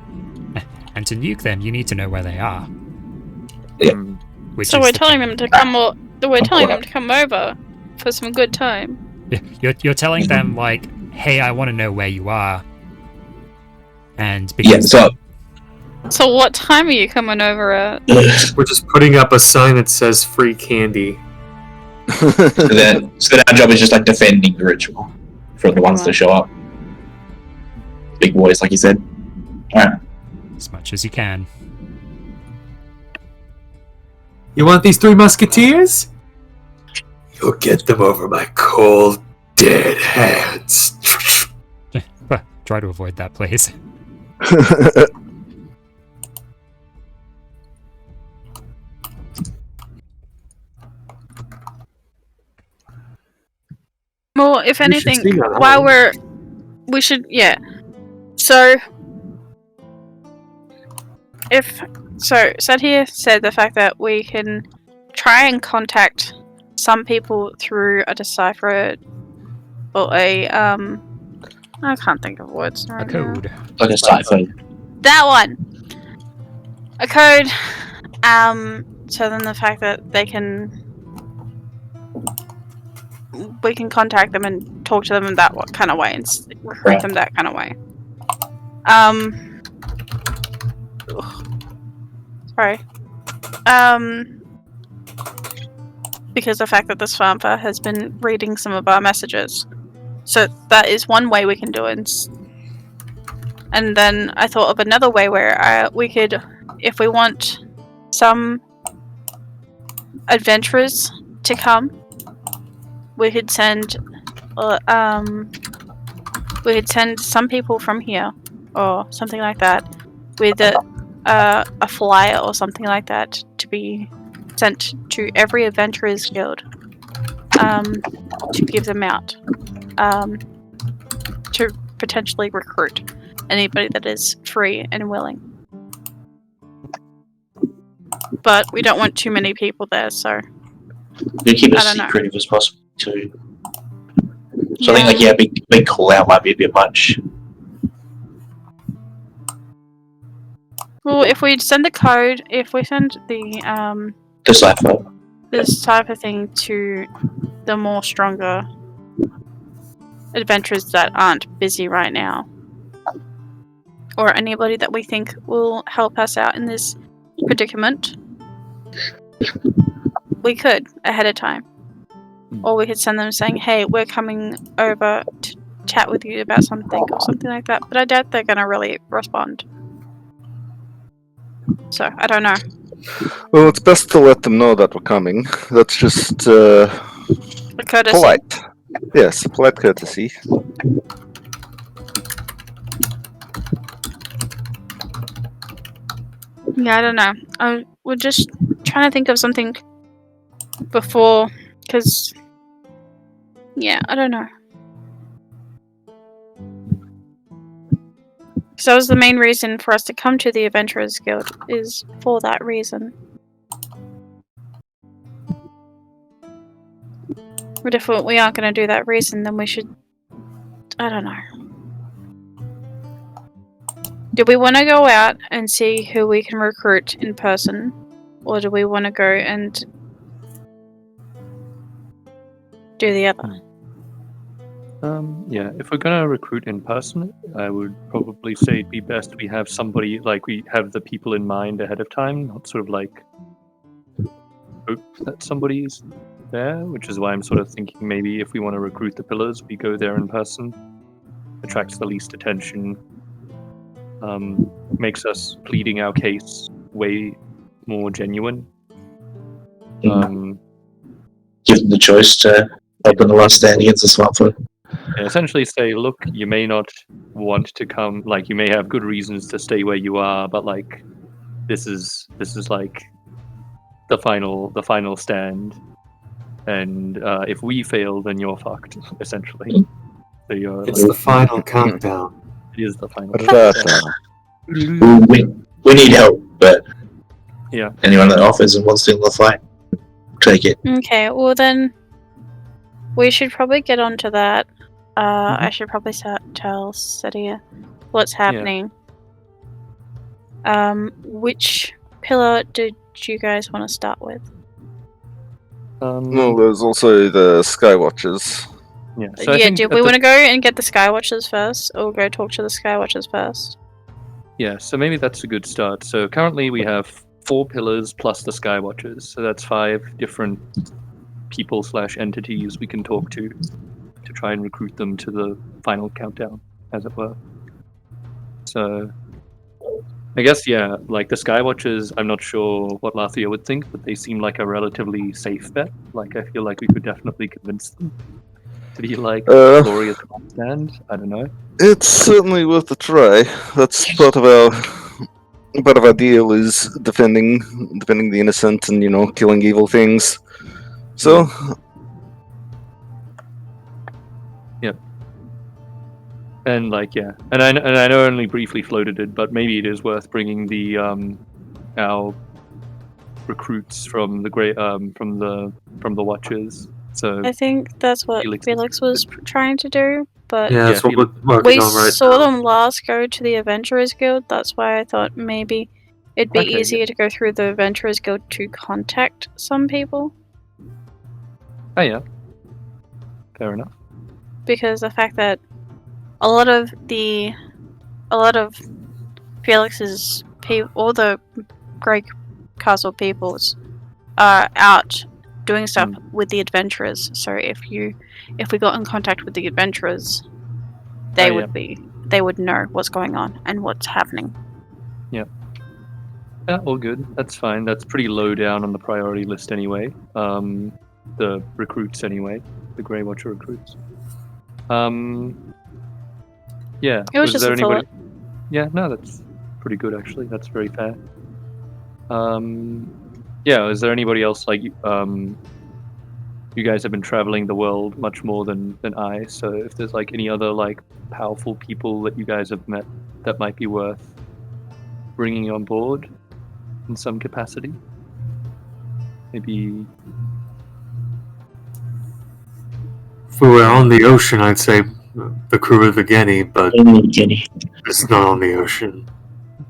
And to nuke them, you need to know where they are. Yeah. Which So is we're the telling thing. them to come. We're telling caught them to come over for some good time. You're telling them like, hey, I want to know where you are. And Yeah, because so So what time are you coming over at? We're just putting up a sign that says free candy. then our job is just like defending the ritual from the ones that show up. Big boys, like you said. Alright. as much as you can. You want these 3 musketeers? You'll get them over my cold, dead hands. Try to avoid that, please. Well, if You should anything, see that while home. we should, yeah. So, Sadir said the fact that we can try and contact some people through a decipher or I can't think of words A right now. code. Like a cipher. That one! A code. So then the fact that we can contact them and talk to them in that kind of way and recruit them that kind of way. Sorry. Because the fact that the Svärmfa has been reading some of our messages. So that is one way we can do it. And then I thought of another way where we could, if we want some adventurers to come, we could send some people from here or something like that with a flyer or something like that to be sent to every adventurers guild to give them out to potentially recruit anybody that is free and willing. But we don't want too many people there, so You keep it I don't know. secretive as possible too. So I think big call out might be a bit much. Well, if we send the code, if we send the Decipher. this type of thing to the more stronger adventurers that aren't busy right now, or anybody that we think will help us out in this predicament, we could ahead of time. Or we could send them saying, hey, we're coming over to chat with you about something or something like that. But I doubt they're going to really respond. So, I don't know. Well, it's best to let them know that we're coming. That's just A courtesy. polite. Yes, polite courtesy. Yeah, I don't know. We're just trying to think of something before, because, yeah, I don't know. So that was the main reason for us to come to the Adventurers Guild, is for that reason. But if we aren't going to do that reason, then we should... I don't know. Do we want to go out and see who we can recruit in person? Or do we want to go and do the other? Yeah, if we're gonna recruit in person, I would probably say it'd be best we have somebody, like, we have the people in mind ahead of time, not sort of like hope that somebody's there, which is why I'm sort of thinking maybe if we want to recruit the pillars, we go there in person. Attracts the least attention. Makes us pleading our case way more genuine. Give them the choice to open the last stand against the Svärmfa. And essentially say, look, you may not want to come, like, you may have good reasons to stay where you are, but like this is like the final stand, and if we fail, then you're fucked, essentially. So you're It's the final countdown. It is the final We need help, but yeah, anyone that offers and wants to in the fight, take it. Okay, well then, we should probably get onto that. I should probably tell Sadia what's happening. Which pillar did you guys want to start with? Well, there's also the Skywatchers. Yeah. So I Yeah, think do at we the- want to go and get the Skywatchers first, or go talk to the Skywatchers first? Yeah, so maybe that's a good start. So currently we have 4 pillars plus the Skywatchers. So that's 5 different people / entities we can talk to try and recruit them to the final countdown, as it were. So I guess, yeah, like the Skywatchers, I'm not sure what Lathia would think, but they seem like a relatively safe bet. Like, I feel like we could definitely convince them to be like glorious stand. I don't know. It's certainly worth a try. That's part of our deal is defending the innocent and killing evil things. So And like, yeah, and I know I only briefly floated it, but maybe it is worth bringing the our recruits from the from the Watchers. So I think that's what Felix was trying to do, but Yeah, that's what we're working we on right saw now. them last go to the Adventurers Guild. That's why I thought maybe it'd be Okay, easier to go through the Adventurers Guild to contact some people. Oh yeah, fair enough. Because the fact that a lot of Felix's people, all the Grey Castle peoples, are out doing stuff with the adventurers. So if we got in contact with the adventurers, they would know what's going on and what's happening. Yeah, all good. That's fine. That's pretty low down on the priority list anyway. The recruits anyway, the Grey Watcher recruits. Yeah. It was just there a anybody? thought. Yeah, no, that's pretty good actually. That's very fair. Yeah, is there anybody else like you guys have been traveling the world much more than I, so if there's like any other like powerful people that you guys have met that might be worth bringing on board in some capacity? Maybe If we were on the ocean, I'd say the crew of the Guinea, but it's not on the ocean.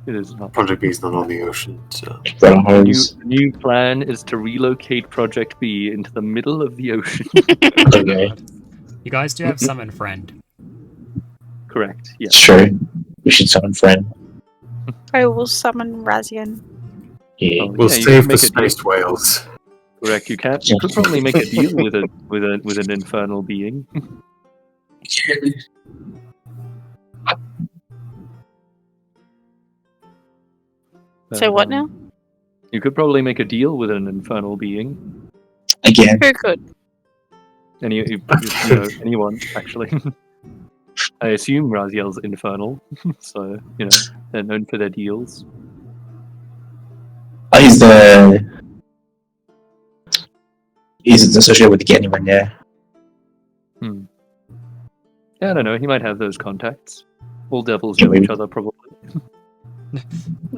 it is not. Project B is not on the ocean, so. The new plan is to relocate Project B into the middle of the ocean. Okay. You guys do have Summon Friend. Correct, yeah. True. We should summon friend. I will summon Razian. Yeah. Oh, We'll yeah, you save can the make a deal. spaced whales. Correct, you could probably make a deal with an infernal being. So what now? You could probably make a deal with an infernal being. Again. Who could? Anyone actually. I assume Raziel's infernal, so they're known for their deals. Oh, he's associated with the Getty one, yeah. Yeah, I don't know. He might have those contacts. All devils Yeah, know maybe. each other, probably.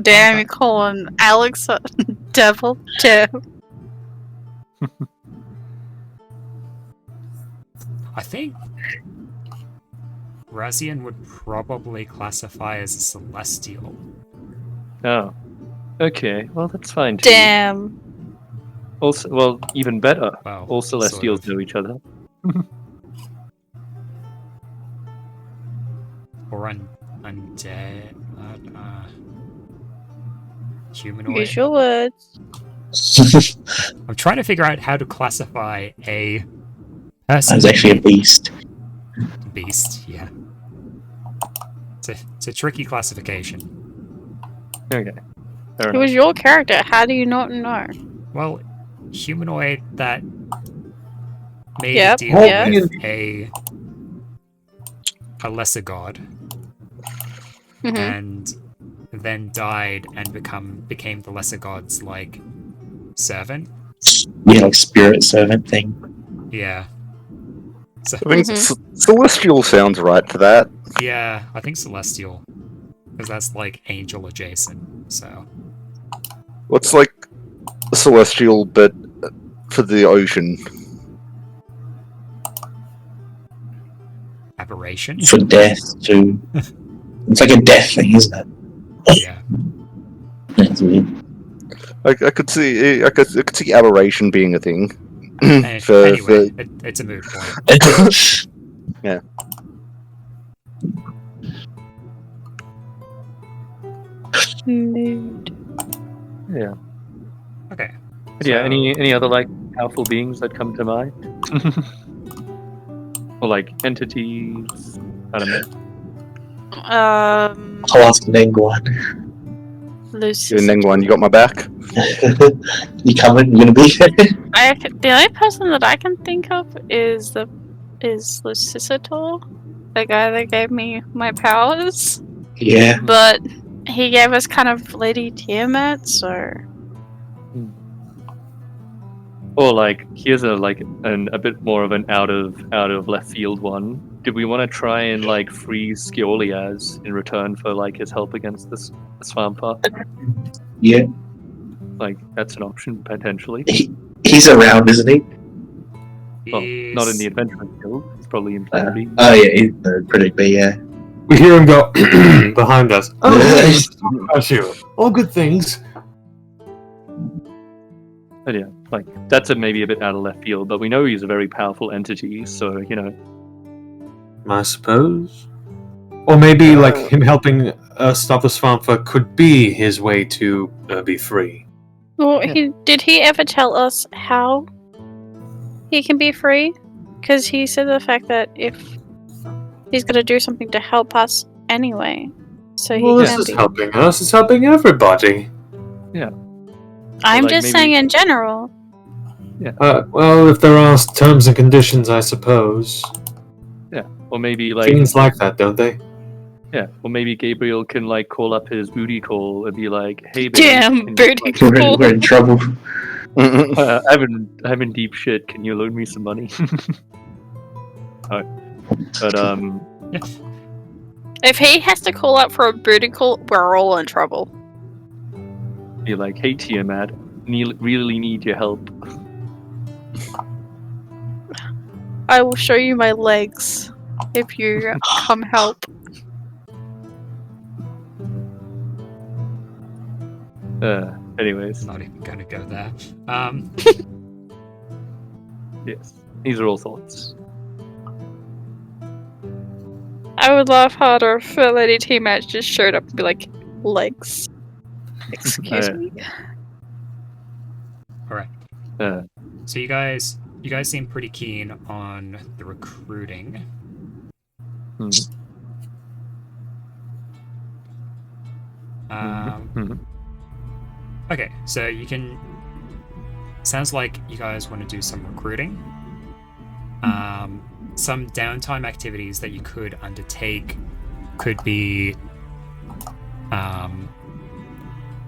Damn, you calling Alex a devil? Damn. I think Razian would probably classify as a celestial. Oh, okay. Well, that's fine too. Damn. Also, well, even better. Well, All celestials sort of. know each other. Or undead. Humanoid. Use your words. I'm trying to figure out how to classify a person. That's actually a beast. Beast, yeah. It's a tricky classification. Okay. Fair It was your character. How do you not know? Well, humanoid that made Yep, a deal yep. with a lesser god Mhm. and then died and became the lesser god's like servant. Yeah, like spirit servant thing. Yeah. So I think celestial sounds right to that. yeah, I think celestial because that's like angel adjacent. So What's like a celestial, but for the ocean? aberration. For death, too. It's like a death thing, isn't it? Yeah. That's weird. I could see aberration being a thing. Anyway, it's a moot point. Yeah. Nude. Yeah. Okay. But yeah. So- Any other like powerful beings that come to mind? Or like entities? I don't know. I'll ask Nengwan. Lucy. Nengwan, you got my back? You coming? You gonna be there? The only person that I can think of is Lucisator, the guy that gave me my powers. Yeah. But he gave us kind of Lady Tiamat, so Or like here's a bit more of an out of left field one. Did we want to try and like free Scioliaz in return for like his help against this Svärmfa? Yeah. Like that's an option potentially. He's around, isn't he? Well, not in the Adventurers Guild. He's probably in Plan B. Oh yeah, he's Predict B, yeah. We hear him go behind us. Oh, bless you. All good things. But yeah, like that's maybe a bit out of left field, but we know he's a very powerful entity, so you know. I suppose. Or maybe like him helping us stop the Svärmfa could be his way to be free. well, did he ever tell us how he can be free? Because he said the fact that if he's gonna do something to help us anyway, so Well, he this can is be. helping us. It's helping everybody. I'm like, just maybe- saying in general. Well, if there are terms and conditions, I suppose. Or maybe like Things like that, don't they? yeah, or maybe Gabriel can like call up his booty call and be like, "Hey, babe, Damn, can you, booty like, call. We're in trouble. I'm in deep shit. Can you loan me some money?" Alright. But If he has to call up for a booty call, we're all in trouble. be like, "Hey, Tiamat, really need your help." I will show you my legs if you come help. Anyways, Not even gonna go there. yes, these are all thoughts. I would laugh harder if Lady T-Match just showed up and be like, legs. Excuse me? Alright. Uh, So you guys seem pretty keen on the recruiting. mhm. Okay, so you can. Sounds like you guys want to do some recruiting. Some downtime activities that you could undertake could be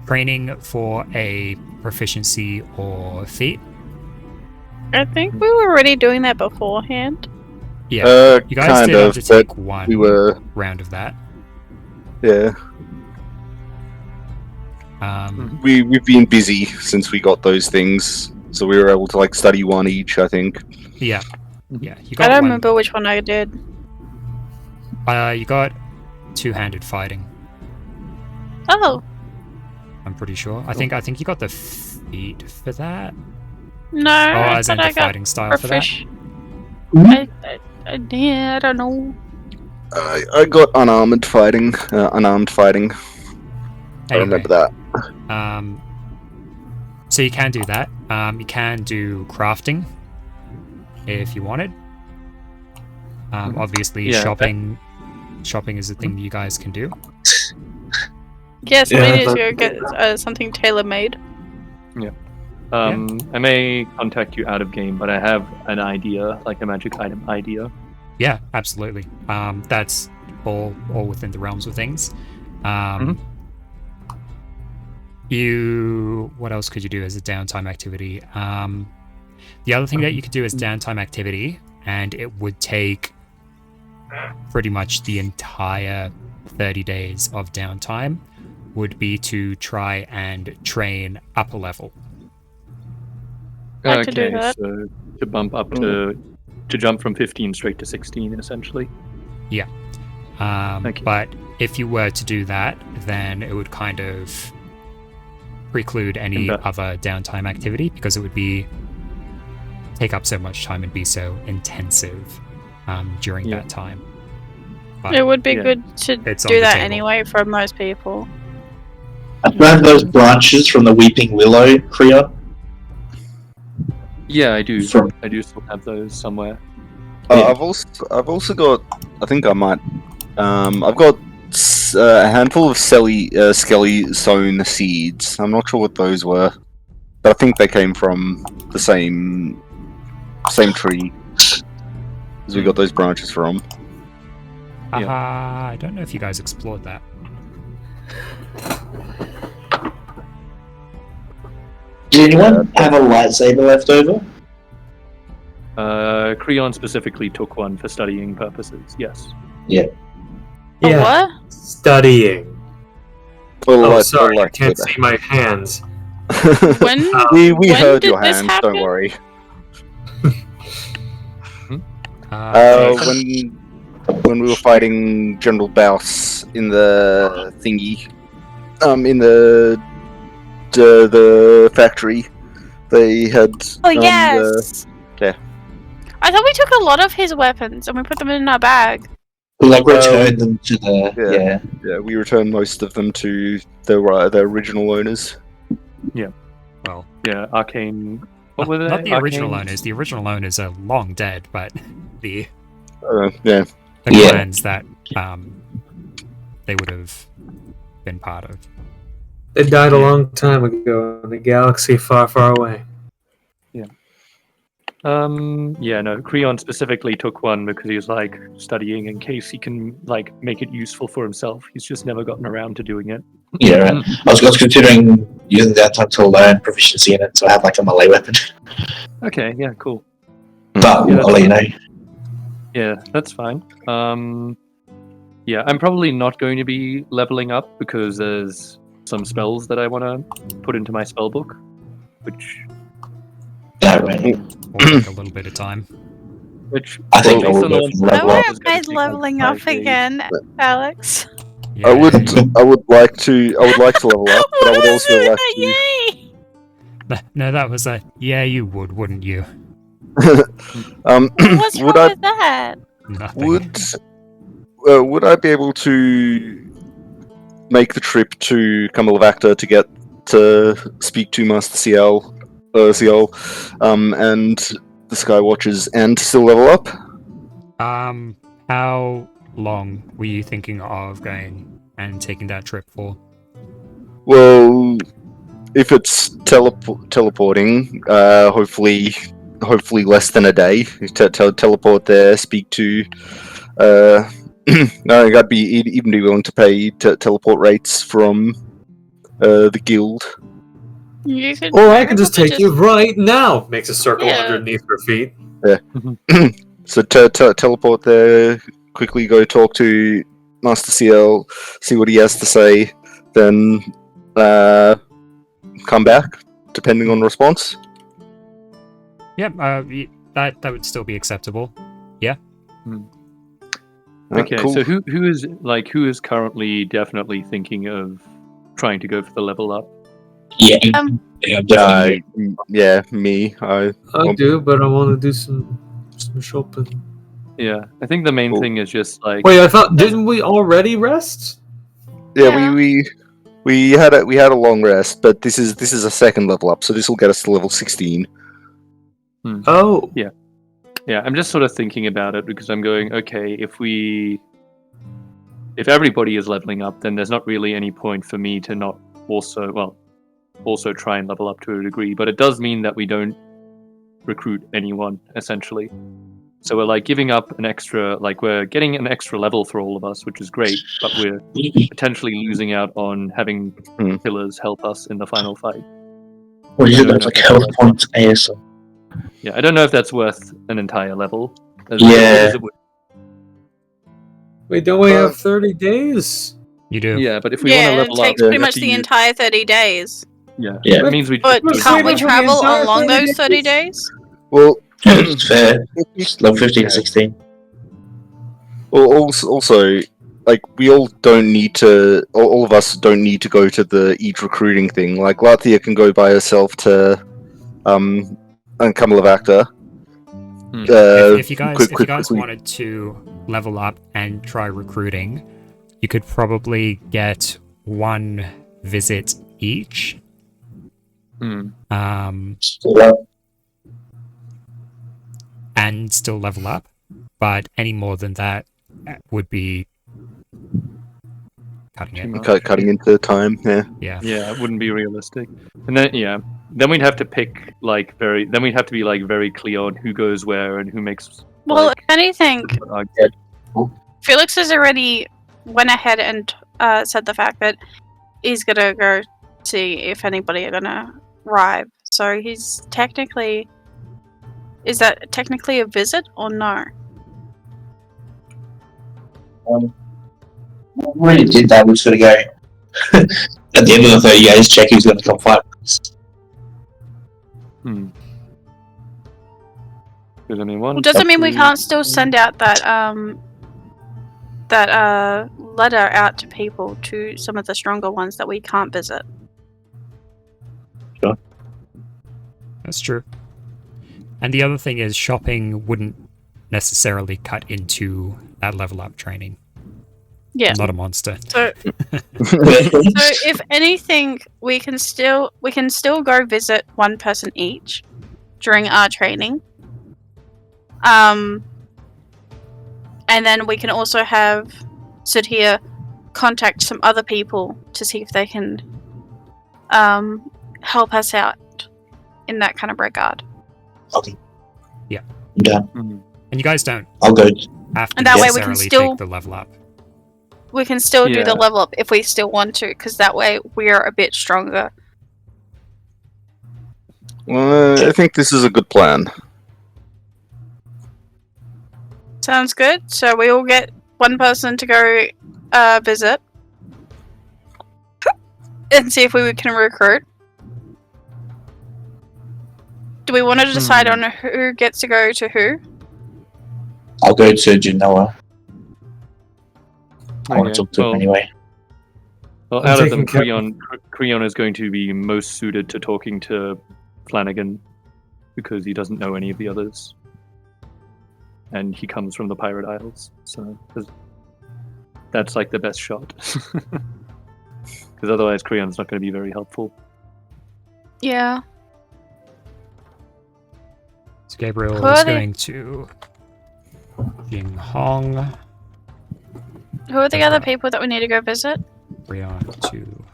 training for a proficiency or feat. I think we were already doing that beforehand. Yeah, you guys kind did of, undertake but one we were, round of that. yeah. We've been busy since we got those things, so we were able to like study one each, I think. Yeah, you I got don't one. remember which one I did. You got two-handed fighting. Oh, I'm pretty sure. I think you got the feat for that. no. Oh, I as in thought the I got fighting style for that. Yeah, I don't know. I got unarmed fighting. Unarmed fighting. I Anyway, remember that. So you can do that. You can do crafting if you wanted. Obviously, Yeah, shopping is a thing that you guys can do. Yeah, somebody Yeah, needs to but- go get something tailor-made. I may contact you out of game, but I have an idea, like a magic item idea. Yeah, absolutely. That's all within the realms of things. What else could you do as a downtime activity? The other thing that you could do as downtime activity, and it would take pretty much the entire 30 days of downtime, would be to try and train upper level. I could do that. So to bump up to jump from 15 straight to 16, essentially. Okay. But if you were to do that, then it would kind of preclude any other downtime activity because it would take up so much time and be so intensive. during Yeah. that time. But It would be Yeah. good to It's on do the that table. anyway for most people. Remember those branches from the Weeping Willow, Creon? Yeah, I do. From I do still have those somewhere. Yeah. I've also got. I think I might. I've got a handful of skelly sown seeds. I'm not sure what those were, but I think they came from the same tree as we got those branches from. Yeah. I don't know if you guys explored that. Did anyone have a lightsaber left over? Creon specifically took one for studying purposes. Yes. A Yeah, what? studying. Well, Oh, sorry, I can't see my hands. When we when heard did your this hands. happen? Don't worry. Okay. When we were fighting General Baus in the thingy, in the factory, they had. Oh yes. yeah. I thought we took a lot of his weapons and we put them in our bag. We returned them to the Yeah, we returned most of them to the original owners. Well, Yeah. Arcane. What were they? not the original Arcane- owners. The original owners are long dead, but the Yeah. Yeah. clans that they would have been part of. They died a long time ago in a galaxy far, far away. Yeah, no. Creon specifically took one because he was like studying in case he can like make it useful for himself. He's just never gotten around to doing it. Yeah, right. I was considering using that time to learn proficiency in it, so I have like a melee weapon. Okay, yeah, cool. But Yeah, I'll let you know. Yeah, that's fine. Yeah, I'm probably not going to be leveling up because there's some spells that I want to put into my spell book, which That way. Will take a little bit of time. I think based I will on go the one- for I level up. wouldn't mind leveling up 5 days. again, Alex. Yeah, I would like to level up, but I would also like to. Yay! No, that was a yeah. You would, wouldn't you? What's wrong would I with that? Nothing. would I be able to make the trip to Kamalvacta to get to speak to Master Ciel, and the Skywatchers, and still level up? How long were you thinking of going and taking that trip for? Well, if it's teleporting, hopefully less than a day. Teleport there, speak to. No, I'd be even be willing to pay teleport rates from the guild. You could Or I can just probably take you right now. Makes a circle Yeah. underneath her feet. So teleport there, quickly go talk to Master Ciel, see what he has to say, then come back, depending on response. Yep. That would still be acceptable. Okay, Cool. so who is currently definitely thinking of trying to go for the level up? Yeah. Um, Yeah, me. I do, but I want to do some shopping. Yeah, I think the main Cool. thing is just like Wait, I thought didn't we already rest? Yeah, we had a long rest, but this is a second level up, so this will get us to level 16. Oh, Yeah, I'm just sort of thinking about it because I'm going, okay, if everybody is leveling up, then there's not really any point for me to not also try and level up to a degree. But it does mean that we don't recruit anyone, essentially. So we're like giving up an extra, like we're getting an extra level for all of us, which is great, but we're potentially losing out on having pillars help us in the final fight. Well, you I don't got know like if that's health worth- points ASL. Yeah, I don't know if that's worth an entire level. As Yeah. good as it would. wait, don't we have 30 days? You do. Yeah, but if we want to yeah, it level up, takes we pretty have much to the use- entire 30 days. Yeah, Yeah. it means we. But Let's can't we save it for the travel entire along 30 those 30 days. days? Well, It's fair. It's level 15 and 16. well, also, like we all don't need to. All of us don't need to go to the each recruiting thing. Like Lathia can go by herself to Kamalvacta, If you guys quickly. wanted to level up and try recruiting, you could probably get 1 visit each. And still level up, but any more than that would be cutting it. Cutting into time, yeah. Yeah, it wouldn't be realistic. And then we'd have to pick then we'd have to be very clear on who goes where and who makes. Well, if anything, Yeah. Felix has already went ahead and said the fact that he's gonna go see if anybody are gonna arrive. So he's technically. Is that technically a visit or no? We already did that. We're just going to go at the end of the 30 days, check who's going to come fight us. Does anyone? Well, doesn't mean we can't still send out that letter out to people, to some of the stronger ones that we can't visit. Sure. That's true. And the other thing is, shopping wouldn't necessarily cut into that level up training. Yeah. I'm not a monster. So if anything, we can still go visit 1 person each during our training. And then we can also have Sudhir contact some other people to see if they can help us out in that kind of regard. Okay. Yeah. Done. And you guys don't I'll go. have to And that way we can necessarily still- take the level up. We can still do the Yeah. level up if we still want to, because that way we are a bit stronger. Well, I think this is a good plan. Sounds good. So we all get 1 person to go visit and see if we can recruit. Do we want to decide on who gets to go to who? I'll go to Genoa. I want Okay, to talk to him anyway. Well, I'm out of them, taking Creon is going to be most suited to talking to Flanagan because he doesn't know any of the others. And he comes from the Pirate Isles, so that's like the best shot. Because otherwise Creon's not going to be very helpful. Yeah. So Gabriel Who is are they- going to Jing Hong, Who are the other people that we need to go visit? Rion to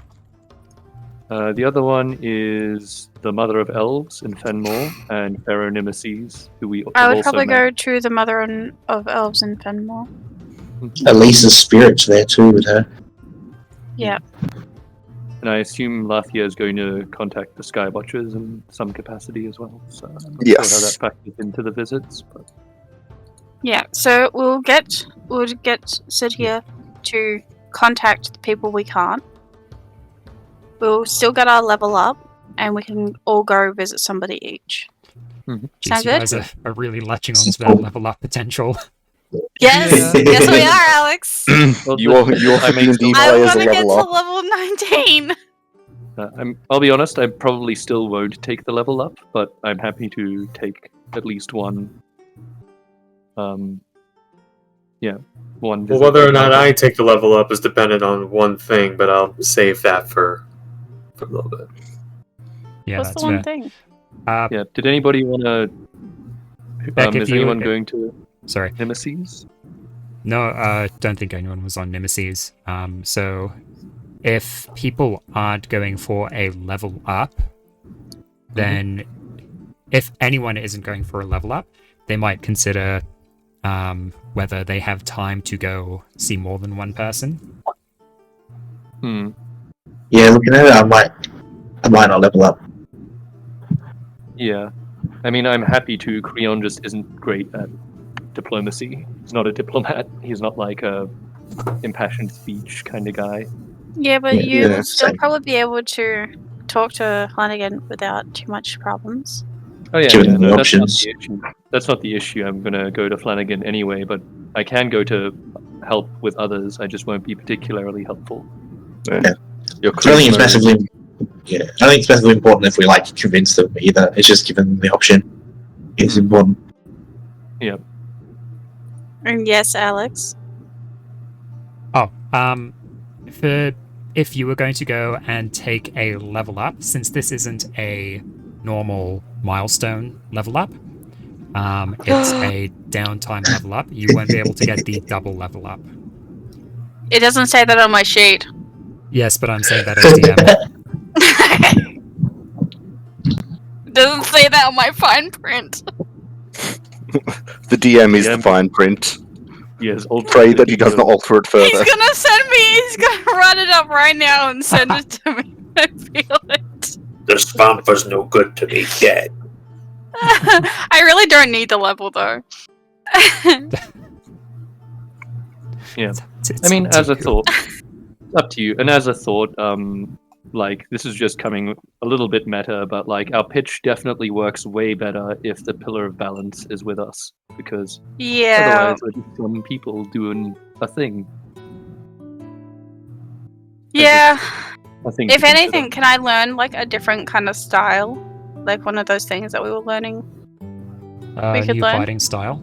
The other one is the Mother of Elves in Fenmore and Pharaoh Nemesis, who we I would also probably met. go to the Mother of Elves in Fenmore. At least the spirit's there too with her. Yeah. And I assume Lathia is going to contact the Skywatchers in some capacity as well. So I'm not Yes. sure how that factors into the visits. But Yeah. So we'll get Sid here to contact the people we can't. We'll still get our level up, and we can all go visit somebody each. Jeez, Sound you good? guys are really latching on to that level up potential. Yes, Yeah. yes we are, Alex. You offer D&D I players want a to get level to up. level 19. I'll be honest, I probably still won't take the level up, but I'm happy to take at least one. One. Well, visit. whether or not I take the level up is dependent on one thing, but I'll save that for a little bit. Yeah, What's that's the one fair. thing? Yeah. Did anybody want to? Beck, if is you- anyone going to Sorry. Nemesis? No, don't think anyone was on Nemesis. So if people aren't going for a level up, then if anyone isn't going for a level up, they might consider whether they have time to go see more than one person. Yeah, looking at it, I might not level up. Yeah. I mean, I'm happy to. Creon just isn't great at diplomacy. He's not a diplomat. He's not like a impassioned speech kind of guy. Yeah, but Yeah, you yeah, would still same. probably be able to talk to Flanagan without too much problems. Oh yeah, Given yeah, the no, options. That's not the issue. I'm gonna go to Flanagan anyway, but I can go to help with others. I just won't be particularly helpful. Your I don't think it's charisma- massively. Yeah, I don't think it's massively important if we convince them either. It's just giving them the option. It's important. Yep. And yes, Alex. Oh, if you were going to go and take a level up, since this isn't a normal milestone level up, it's a downtime level up, you won't be able to get the double level up. It doesn't say that on my sheet. Yes, but I'm saying that as DM. It doesn't say that on my fine print. The DM is the fine print. Yes. Pray that he does not alter it further. He's gonna send me. He's gonna write it up right now and send it to me. I feel it. The Svärmfa's no good to me dead. I really don't need the level though. Yeah. It's I mean, up to as a you. thought, up to you. And as a thought, like this is just coming a little bit meta, but like our pitch definitely works way better if the pillar of balance is with us, because Yeah. otherwise we're just some people doing a thing. Yeah. I think. If to consider. anything, can I learn like a different kind of style? Like one of those things that we were learning? we could New learn? fighting style.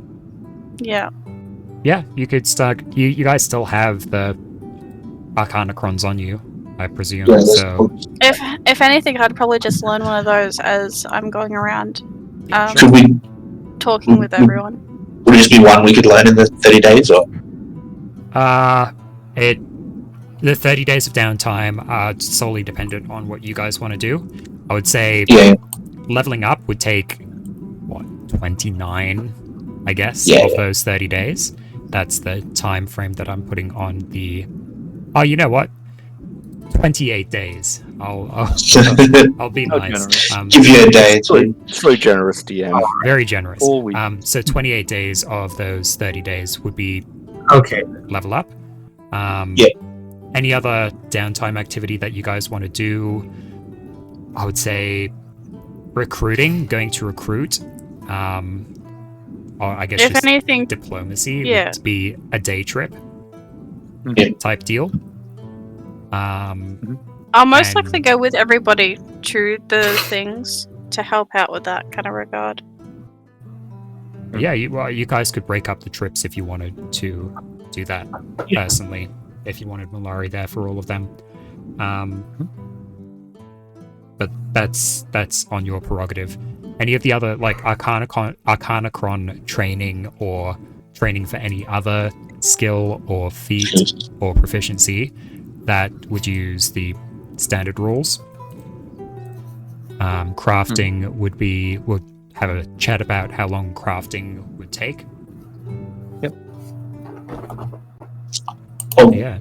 Yeah. Yeah, you could start. You guys still have the Arcanacrons on you, I presume. Yeah, that's so cool. If anything, I'd probably just learn one of those as I'm going around, yeah, um, Should we? talking with everyone. Would it just be one we could learn in the 30 days, or? The 30 days of downtime are solely dependent on what you guys want to do. I would say Yeah. leveling up would take, what, 29, I guess, Yeah. of those 30 days. That's the time frame that I'm putting on the... Oh, you know what? 28 days. I'll be How nice. generous. Give you a day. It's very generous, DM. Very generous. All week. So 28 days of those 30 days would be Okay. level up. Yeah. Any other downtime activity that you guys want to do? I would say recruiting, going to recruit. Or I guess If just anything, diplomacy yeah. would be a day trip Yeah. type deal. I'll most and- likely go with everybody to the things to help out with that kind of regard. Yeah, you guys could break up the trips if you wanted to do that personally. If you wanted Malari there for all of them, but that's on your prerogative. Any of the other like Arcanacron training or training for any other skill or feat or proficiency that would use the standard rules. Crafting would have a chat about how long crafting would take. Oh, Yeah.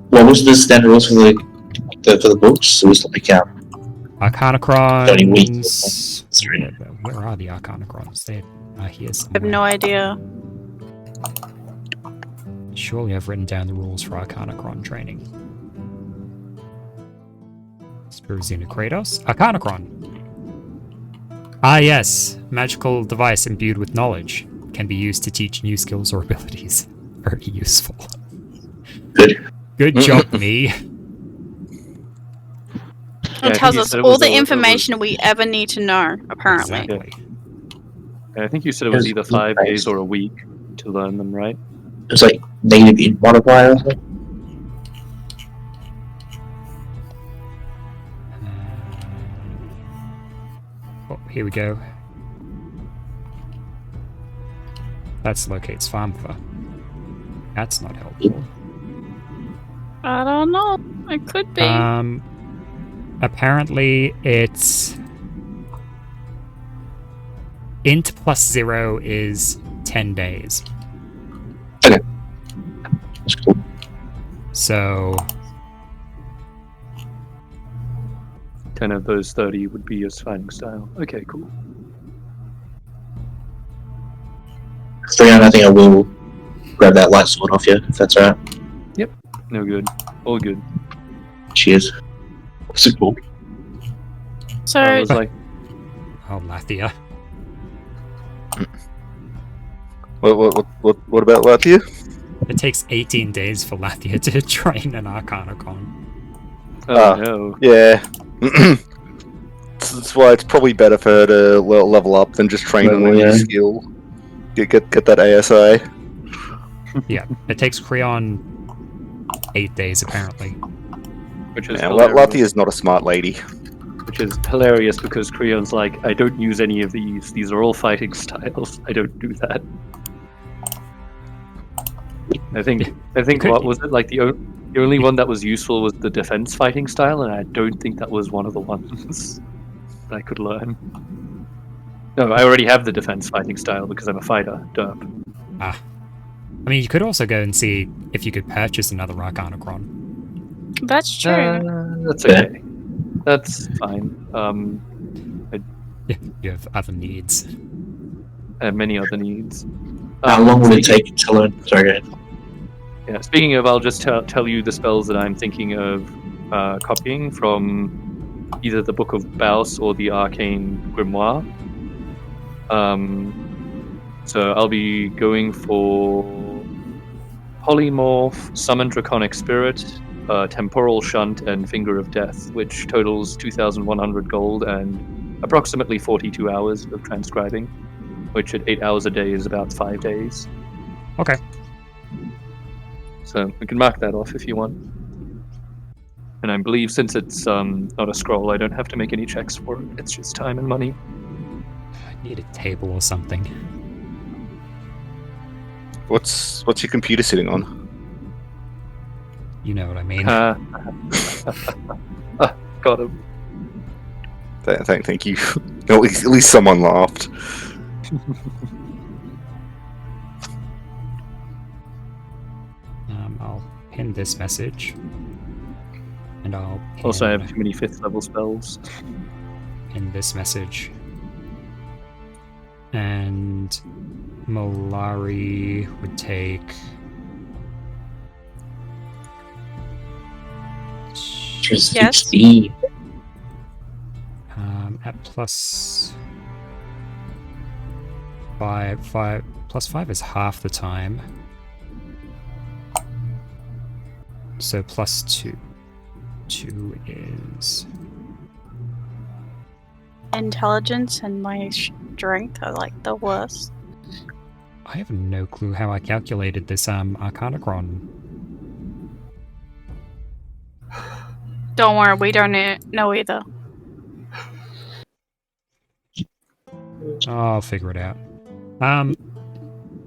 what was the standard rules for the books? It was like Only weeks. Arcanacrons. Where are the Arcanacrons? They are here I have somewhere. no idea. Surely I've written down the rules for Arcanacron training. Spirazina Kratos. Arcanacron. Ah yes, magical device imbued with knowledge. Can be used to teach new skills or abilities. Very useful. Good. Good job, me. Yeah, I It think tells you us said it all was the a- it was- information we ever need to know, apparently. Exactly. I think you said it was Yes, either 5 nice. days or a week to learn them, right? It was like native in modifier or something. Oh, here we go. That's locates Svärmfa. That's not helpful. I don't know. It could be. Apparently it's int plus 0 is 10 days. That's cool. So 10 of those 30 would be your fighting style. Okay, cool. So yeah, I think I will grab that light sword off you, if that's alright. No good. All good. Cheers. What's it called? So, I was like, oh, Lathia. What about Latvia? It takes 18 days for Lathia to train an Arcanacron. oh no. Yeah. That's why it's probably better for her to level up than just train on a Level, new yeah. skill. Get that ASI. Yeah, it takes Creon 8 days apparently. Which is Yeah, hilarious. Lottie is not a smart lady. Which is hilarious because Creon's like, I don't use any of these. These are all fighting styles. I don't do that. I think what was it like the only one that was useful was the defense fighting style, and I don't think that was one of the ones that I could learn. No, I already have the defense fighting style because I'm a fighter. Derp. I mean, you could also go and see if you could purchase another Arcanocron. That's true. That's okay. That's fine. Yeah, you have other needs. I have many other needs. How long will it take to learn? Sorry, go ahead. Yeah, speaking of, I'll just tell you the spells that I'm thinking of copying from either the Book of Baus or the Arcane Grimoire. So I'll be going for Polymorph, Summon Draconic Spirit, Temporal Shunt, and Finger of Death, which totals 2,100 gold and approximately 42 hours of transcribing, which at 8 hours a day is about 5 days. Okay. So we can mark that off if you want. And I believe since it's not a scroll, I don't have to make any checks for it. It's just time and money. I need a table or something. What's your computer sitting on? You know what I mean. Got him. Thank you. At least someone laughed. I'll pin this message. And I'll pin, Also, I have too many 5th level spells. pin this message. And Molari would take... Just Yes. 16. At plus 5, plus 5 is half the time. So plus 2. 2 is... Intelligence and my strength are like the worst. I have no clue how I calculated this Arcanocron. Don't worry, we don't know either. I'll figure it out. But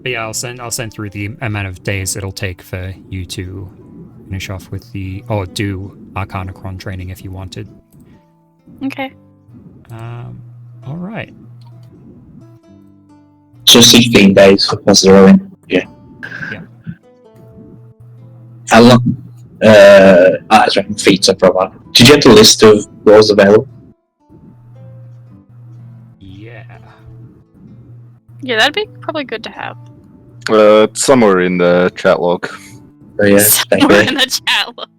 yeah, I'll send through the amount of days it'll take for you to finish off with or do Arcanocron training if you wanted. Okay. All right. So 16 days for zeroing. Yeah. Yeah. How long? That's right. Feats are proper. Did you get the list of what was available? Yeah. Yeah, that'd be probably good to have. Somewhere in the chat log. Oh, yeah. Thank Somewhere you. in the chat log.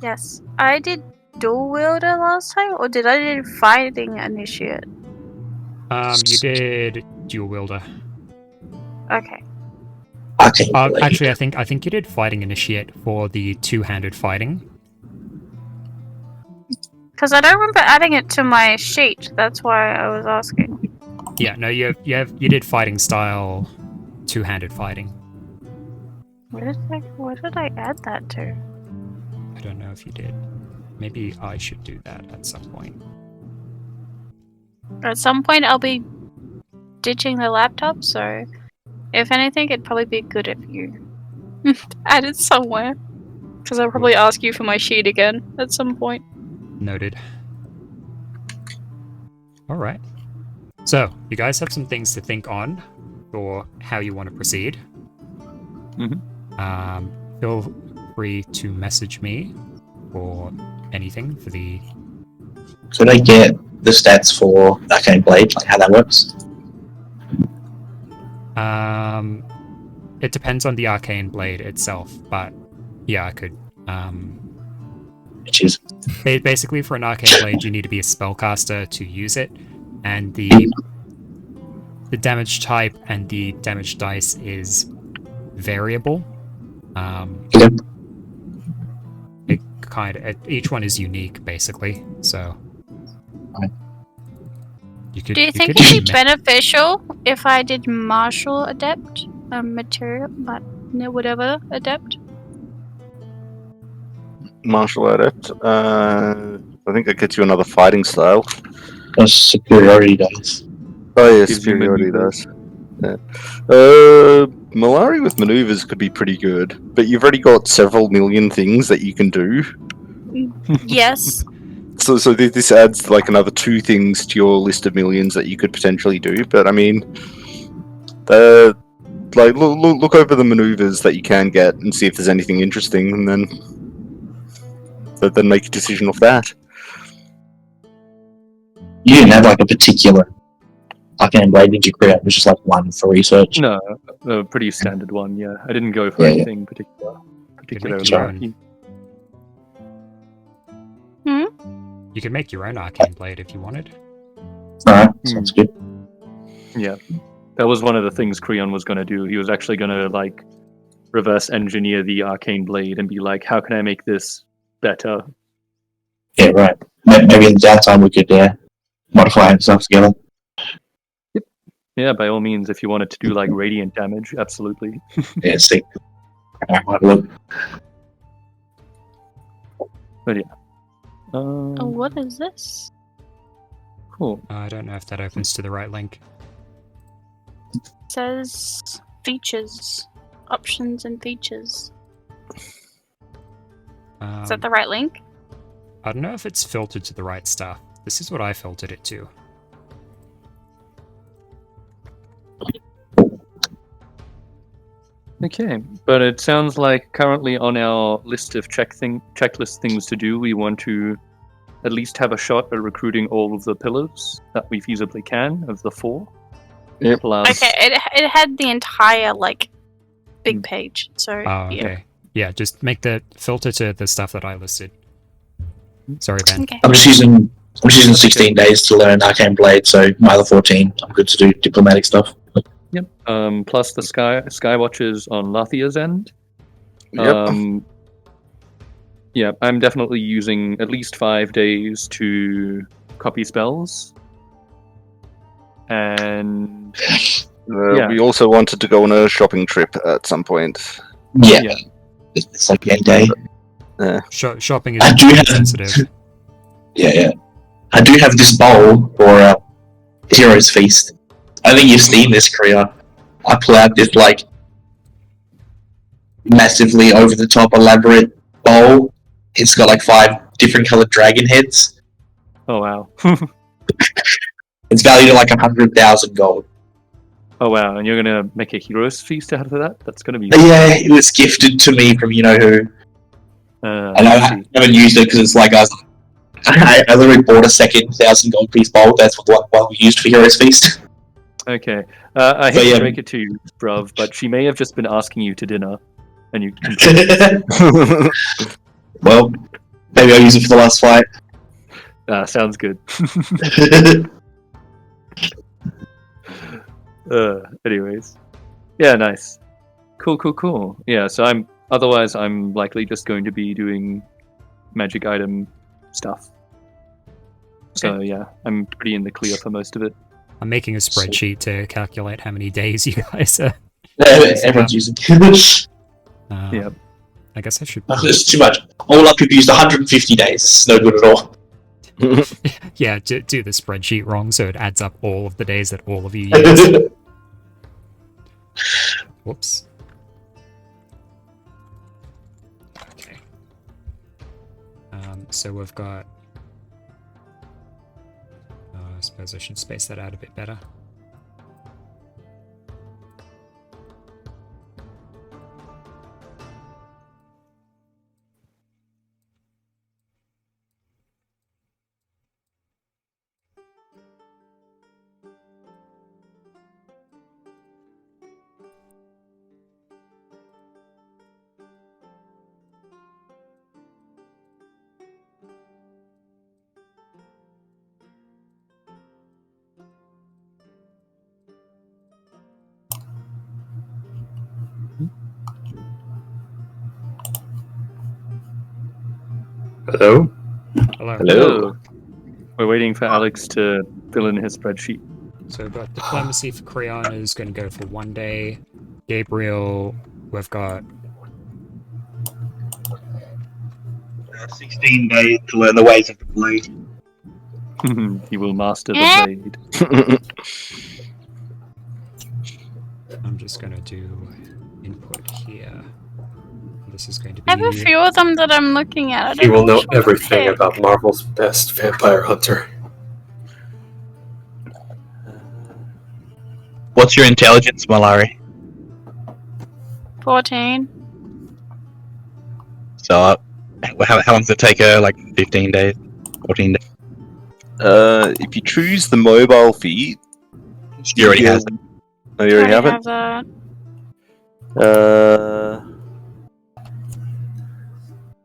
Yes. I did dual wielder last time, or did I do fighting initiate? You did dual wielder. Okay. Okay. Actually, I think you did fighting initiate for the two-handed fighting. Because I don't remember adding it to my sheet. That's why I was asking. Yeah, no, you did fighting style, two-handed fighting. Where did I add that to? I don't know if you did. Maybe I should do that at some point. At some point, I'll be ditching the laptop, so if anything, it'd probably be good if you add it somewhere. Because I'll probably ask you for my sheet again at some point. Noted. Alright. So, you guys have some things to think on for how you want to proceed. Feel free to message me for anything for the... Could I get the stats for Arcane Blade, like how that works? It depends on the Arcane Blade itself, but yeah, I could. Which is Basically, for an Arcane Blade, you need to be a spellcaster to use it, and the damage type and the damage dice is variable. Each one is unique, basically. So, You Do you think could it'd even be beneficial if I did martial adept, material, but no, whatever adept? Martial adept. I think that gets you another fighting style. Plus superiority dice. Oh yeah, Gives you superiority maneuvers. does. Yeah. Malari with maneuvers could be pretty good, but you've already got several million things that you can do. Yes. So this adds like another 2 things to your list of millions that you could potentially do. But I mean, like look over the maneuvers that you can get and see if there's anything interesting, and then make a decision off that. You didn't have like a particular arcane blade, did you create? It was just like one for research. No, a pretty standard one. Yeah, I didn't go for Yeah, anything particularly your lucky. You could make your own arcane blade if you wanted. Alright, sounds good. Yeah, that was one of the things Creon was going to do. He was actually going to like reverse engineer the arcane blade and be like, "How can I make this better?" Yeah, right. Maybe in the downtime we could modify stuff together. Yeah, by all means, if you wanted to do like radiant damage, absolutely. Yeah, see. Alright, have a look. Oh, what is this? Cool. I don't know if that opens to the right link. It says features, options, and features. Is that the right link? I don't know if it's filtered to the right stuff. This is what I filtered it to. Okay, but it sounds like currently on our list of checklist things to do, we want to at least have a shot at recruiting all of the pillars that we feasibly can of the 4. Yep. Plus, Okay, it had the entire like big page. So Oh, yeah. okay. Yeah, just make the filter to the stuff that I listed. Sorry, Ben. Okay. I'm just using 16 days to learn arcane blade, so my other 14, I'm good to do diplomatic stuff. yep. Plus the sky watches on Lathia's end. Yep. Yeah, I'm definitely using at least 5 days to copy spells. And yeah. We also wanted to go on a shopping trip at some point. Yeah. Yeah. It's like a day. Shopping I is do have- sensitive. Yeah. I do have this bowl for Hero's Feast. I think you've seen this, Korea. I pull out this like massively over the top elaborate bowl. It's got like 5 different colored dragon heads. oh wow. It's valued at like 100,000 gold. Oh wow, and you're gonna make a hero's feast out of that? That's gonna be But yeah, it was gifted to me from you know who. And I see. haven't used it because it's like I literally bought a second 1,000 gold piece bowl. That's what we used for Hero's Feast. Okay. I hate So, yeah. to break it to you, bruv, but she may have just been asking you to dinner, and you. Well, maybe I'll use it for the last fight. Sounds good. Anyways, yeah, nice, cool. Yeah, so I'm likely just going to be doing magic item stuff. So yeah, I'm pretty in the clear for most of it. I'm making a spreadsheet to calculate how many days you guys are. Everyone's using it. Yep. I guess I should. It's too much. All up, you've used 150 days. It's no good at all. Yeah, do the spreadsheet wrong so it adds up all of the days that all of you use. Whoops. Okay. So we've got. I suppose I should space that out a bit better. Hello? Hello. Hello. We're waiting for Alex to fill in his spreadsheet. So we've got diplomacy for Creon is going to go for 1 day. Gabriel, we've got 16 days to learn the ways of the blade. He will master the Eh? blade. I'm just going to do input here. This is going to I have a be few of them that I'm looking at. I He don't will know which one to everything pick. about Marvel's best vampire hunter. What's your intelligence, Malari? 14. So, how long does it take her? Like 15 days? 14 days? If you choose the mobile feat, She already has it. Oh, you already have it. have that.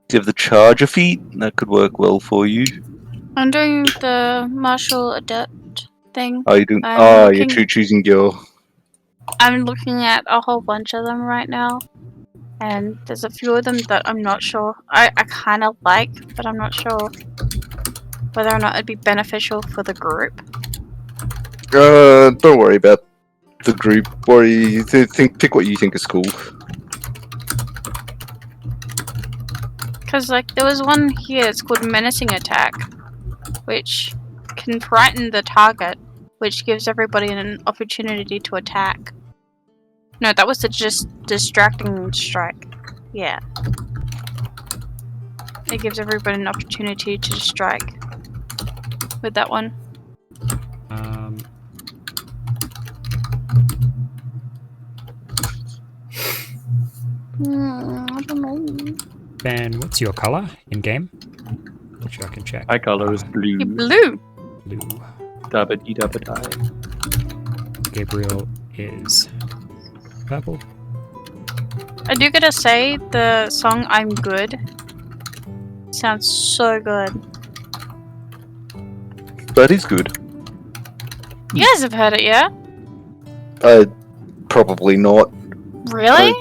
Do you have the charger feat? That could work well for you. I'm doing the martial adept thing. Oh, you doing? I'm You're looking- choosing your. I'm looking at a whole bunch of them right now. And there's a few of them that I'm not sure. I kind of like, but I'm not sure whether or not it'd be beneficial for the group. Don't worry about the group. Worry. Pick what you think is cool. Because, like, there was one here, it's called Menacing Attack, which can frighten the target, which gives everybody an opportunity to attack. No, that was the just distracting strike. Yeah. It gives everybody an opportunity to strike with that one. I don't know. Ben, what's your color in game? Which I can check. My color is blue. You're blue. Blue. Dabba-dee-dabba-die. Gabriel is purple. I do gotta say, the song I'm Good sounds so good. That is good. You guys have heard it, yeah? Probably not. Really?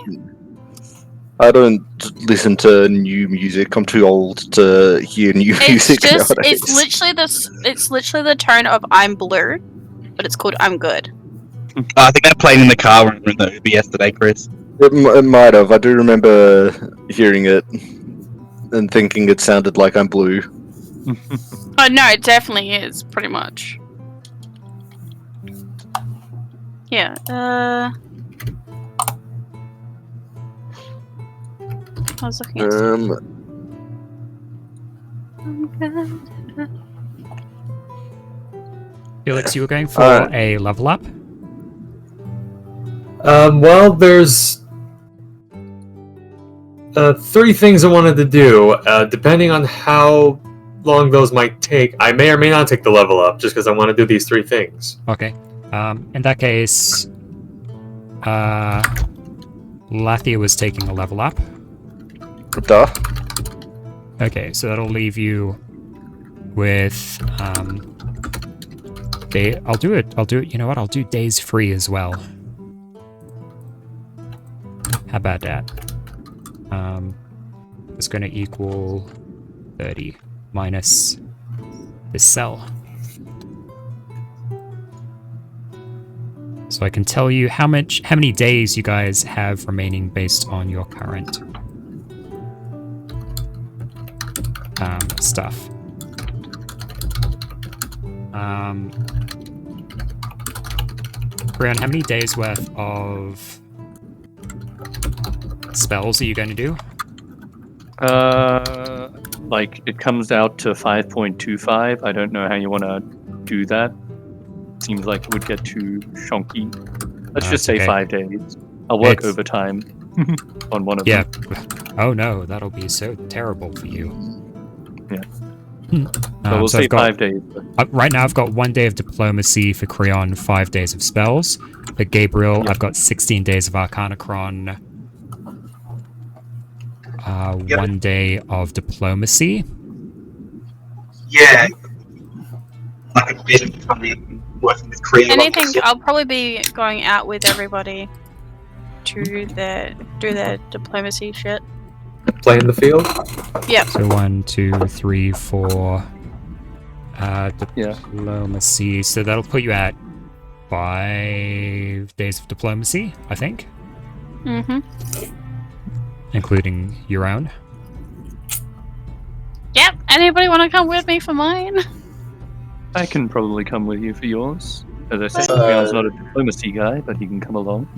I don't listen to new music. I'm too old to hear new It's music just, nowadays. it's literally the tone of I'm Blue, but it's called I'm Good. I think that played in the car when we were in the Uber yesterday, Chris. It might have. I do remember hearing it and thinking it sounded like I'm Blue. Oh no, it definitely is, pretty much. Yeah, I was looking at Felix, you were going for a level up? Well, there's 3 things I wanted to do. Depending on how long those might take, I may or may not take the level up, just because I want to do these 3 things. Okay. In that case, Lathia was taking a level up. Duh. Okay, so that'll leave you with I'll do it. You know what? I'll do days free as well. How about that? It's going to equal 30 minus this cell. So I can tell you how many days you guys have remaining based on your current stuff. Brian, how many days worth of spells are you going to do? Like, it comes out to 5.25. I don't know how you want to do that. Seems like it would get too chunky. Let's just say okay. 5 days. I'll work It's- overtime on one of Yeah. them. Oh no, that'll be so terrible for you. Yeah. So So we'll say I've got, 5 days. right now I've got 1 day of diplomacy for Creon, 5 days of spells. For Gabriel, Yep. I've got 16 days of Arcanachron, 1 day of diplomacy. Yeah. Like a bit of something working with Korea. anything. I'll probably be going out with everybody to do their diplomacy shit. Play in the field? Yep. So 1, 2, 3, 4, Diplomacy. So that'll put you at 5 days of diplomacy, I think, Mm-hmm. including your own. Yep. Anybody want to come with me for mine? I can probably come with you for yours. As I said, Uh, Leon's not a diplomacy guy, but he can come along.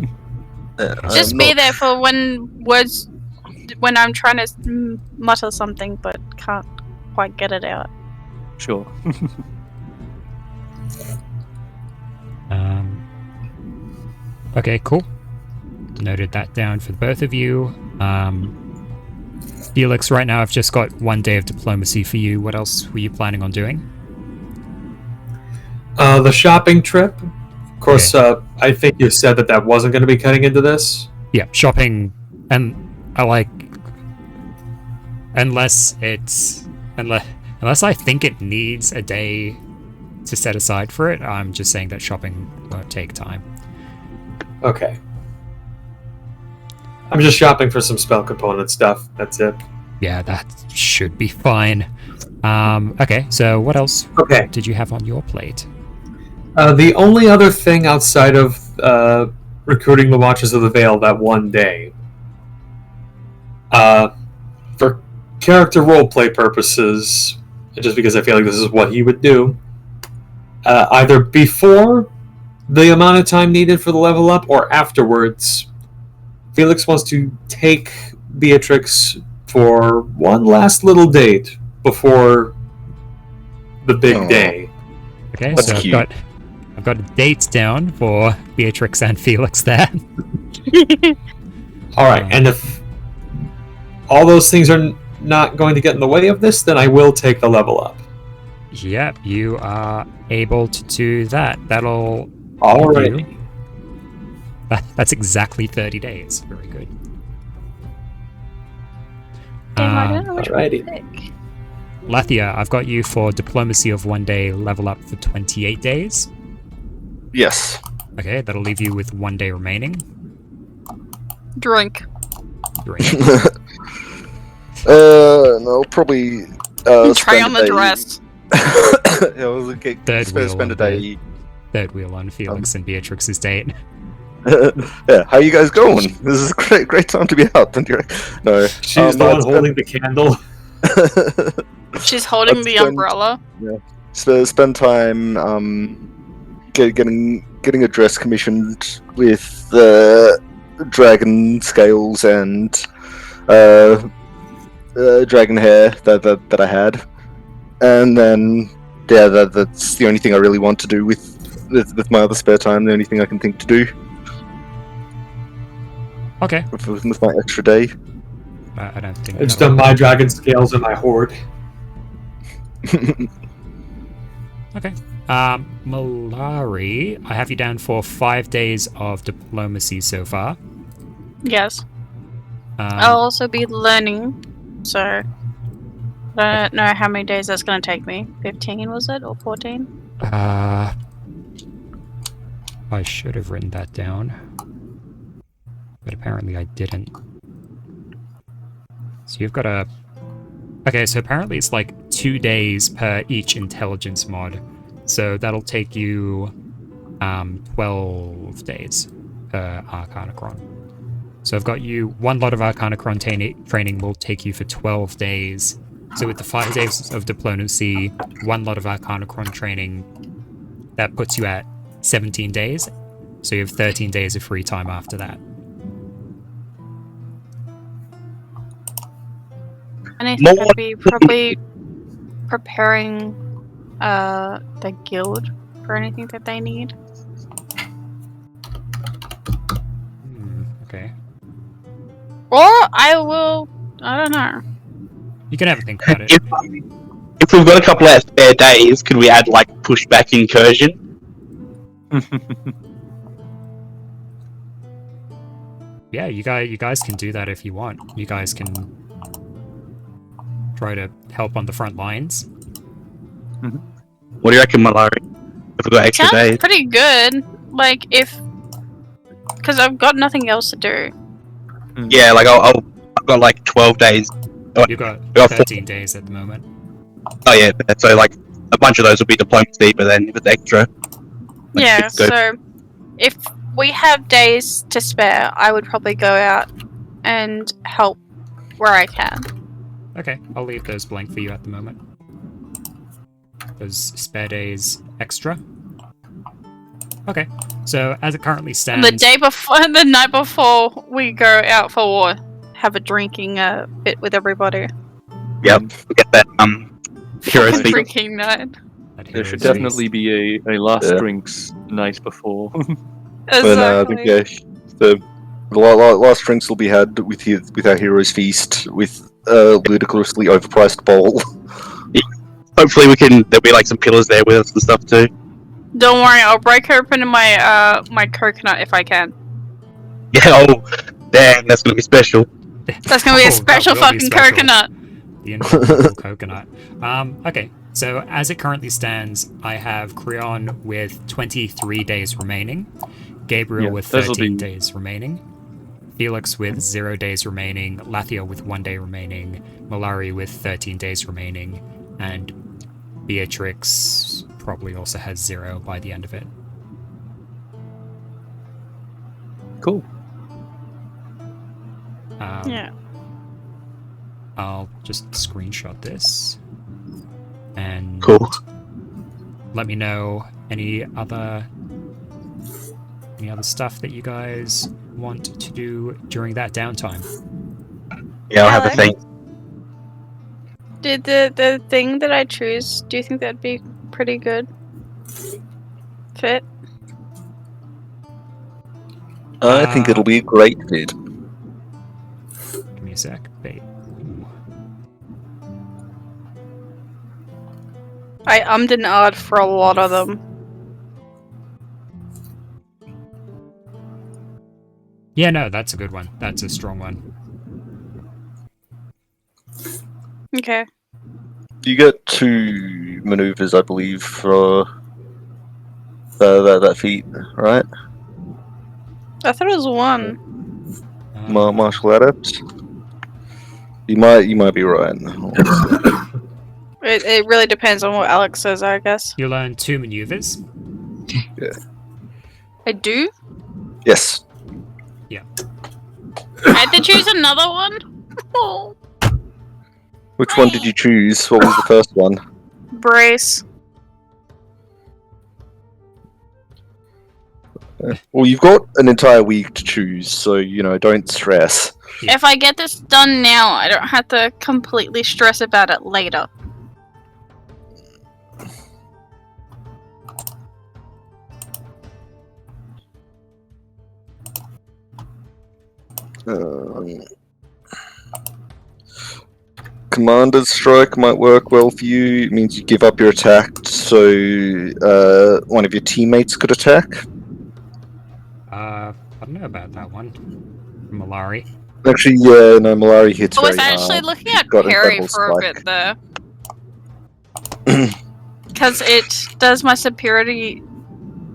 Just I'm be not- there for when I'm trying to mutter something but can't quite get it out. Sure. Okay, cool. Noted that down for both of you. Felix, right now I've just got 1 day of diplomacy for you. What else were you planning on doing? The shopping trip. Of course, I think you said that wasn't going to be cutting into this. Yeah, shopping, and I like... Unless I think it needs a day to set aside for it, I'm just saying that shopping won't take time. Okay. I'm just shopping for some spell component stuff. That's it. Yeah, that should be fine. Okay, so what else Okay. did you have on your plate? The only other thing outside of recruiting the Watchers of the Veil that one day, for character roleplay purposes, just because I feel like this is what he would do, either before the amount of time needed for the level up or afterwards, Felix wants to take Beatrix for one last little date before the big Aw. day. Okay, That's so cute. I've got a date down for Beatrix and Felix there. All right, and if all those things are not going to get in the way of this, then I will take the level up. Yep, you are able to do that. That'll... All give right. you- That's exactly 30 days. Very good. Damn, I don't know which one to alrighty. pick. Lathia, I've got you for diplomacy of 1 day, level up for 28 days. Yes. Okay, that'll leave you with 1 day remaining. Drink. Great. No, probably. Try spend on a the day- dress. Yeah, I was okay. Third wheel Spend a on the- day. Third wheel on Felix and Beatrix's date. Yeah, how you guys going? This is a great time to be out. And you're no. She's the one holding the candle. She's holding Let's the spend- umbrella. Spend time getting a dress commissioned with dragon scales and dragon hair that I had, and then yeah, that's the only thing I really want to do with my other spare time. The only thing I can think to do Okay. with my extra day. I don't think... I just done my dragon scales and my hoard. Okay. Malari, I have you down for 5 days of diplomacy so far. Yes. I'll also be learning, so I don't know how many days that's going to take me. 15 was it, or 14? I should have written that down, but apparently I didn't. So you've got a... Okay, so apparently it's like 2 days per each intelligence mod. So that'll take you 12 days per Arcanachron. So I've got you... One lot of Arcanachron training will take you for 12 days. So with the 5 days of diplomacy, one lot of Arcanachron training, that puts you at 17 days. So you have 13 days of free time after that. And I think I'd be probably preparing the guild for anything that they need. Okay. Or I will... I don't know. You can have a think about it. If we've got a couple of spare days, could we add like pushback incursion? Yeah, you guys can do that if you want. You guys can try to help on the front lines. What do you reckon, Malari? If we've got extra Sounds days? pretty good. Like, if... Because I've got nothing else to do. Yeah, like I've got like 12 days. You've got got 13 days at the moment. Oh yeah, so like a bunch of those will be diplomacy, but then if it's extra, Yeah, it's good. so if we have days to spare, I would probably go out and help where I can. Okay, I'll leave those blank for you at the moment. Those spare days extra. Okay, so as it currently stands, The night before we go out for war, have a drinking bit with everybody. Yep, we get that heroes feast. Drinking night. that There should hero's definitely feast. be a last Yeah. drinks night before. But I think the last drinks will be had with our heroes feast with a ludicrously overpriced bowl. Hopefully there'll be like some pillars there with us and stuff too. Don't worry, I'll break open my my coconut if I can. Yeah, oh, damn, that's gonna be special. That's gonna be a Oh, that special will be fucking special. coconut. The inevitable coconut. Okay, so as it currently stands, I have Creon with 23 days remaining, Gabriel Yeah, with this'll 13 be- days remaining, Felix with 0 days remaining, Lathia with 1 day remaining, Malari with 13 days remaining, and Beatrix probably also has 0 by the end of it. Cool. Yeah. I'll just screenshot this and Cool. let me know any other stuff that you guys want to do during that downtime. Yeah, I'll have a Alex? think. Did the thing that I choose, do you think that'd be pretty good? Fit? I think it'll be a great fit. Give me a sec. Wait. I ummed and ahed for a lot of them. Yeah, no, that's a good one. That's a strong one. Okay. You get 2 maneuvers, I believe, for that feat, right? I thought it was one. Martial adept. You might be right. It really depends on what Alex says, I guess. You learn 2 maneuvers. I do? Yes. I had to choose another one? Oh. Which one did you choose? What was the first one? Brace. Well, you've got an entire week to choose, so don't stress. If I get this done now, I don't have to completely stress about it later. Commander's strike might work well for you. It means you give up your attack, so one of your teammates could attack. I don't know about that one. Malari. Actually, yeah, no, Malari hits I was very actually hard. looking at Got parry incredible for a spike. bit there. Because it does my superiority.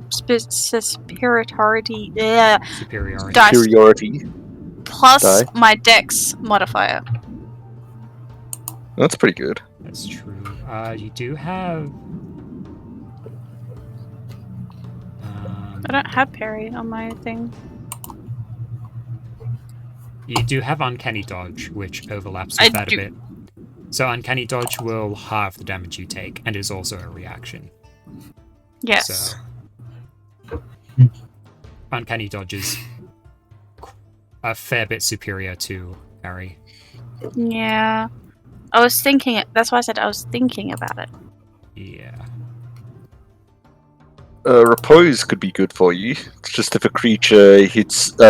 Superiority. Yeah. Superiority. Dice Superiority. plus Die. my dex modifier. That's pretty good. That's true. You do have... I don't have parry on my thing. You do have Uncanny Dodge, which overlaps with that a bit. So Uncanny Dodge will halve the damage you take, and is also a reaction. Yes. So, Uncanny Dodge is a fair bit superior to parry. Yeah. I was thinking. That's why I said I was thinking about it. Yeah. Repose could be good for you. It's just if a creature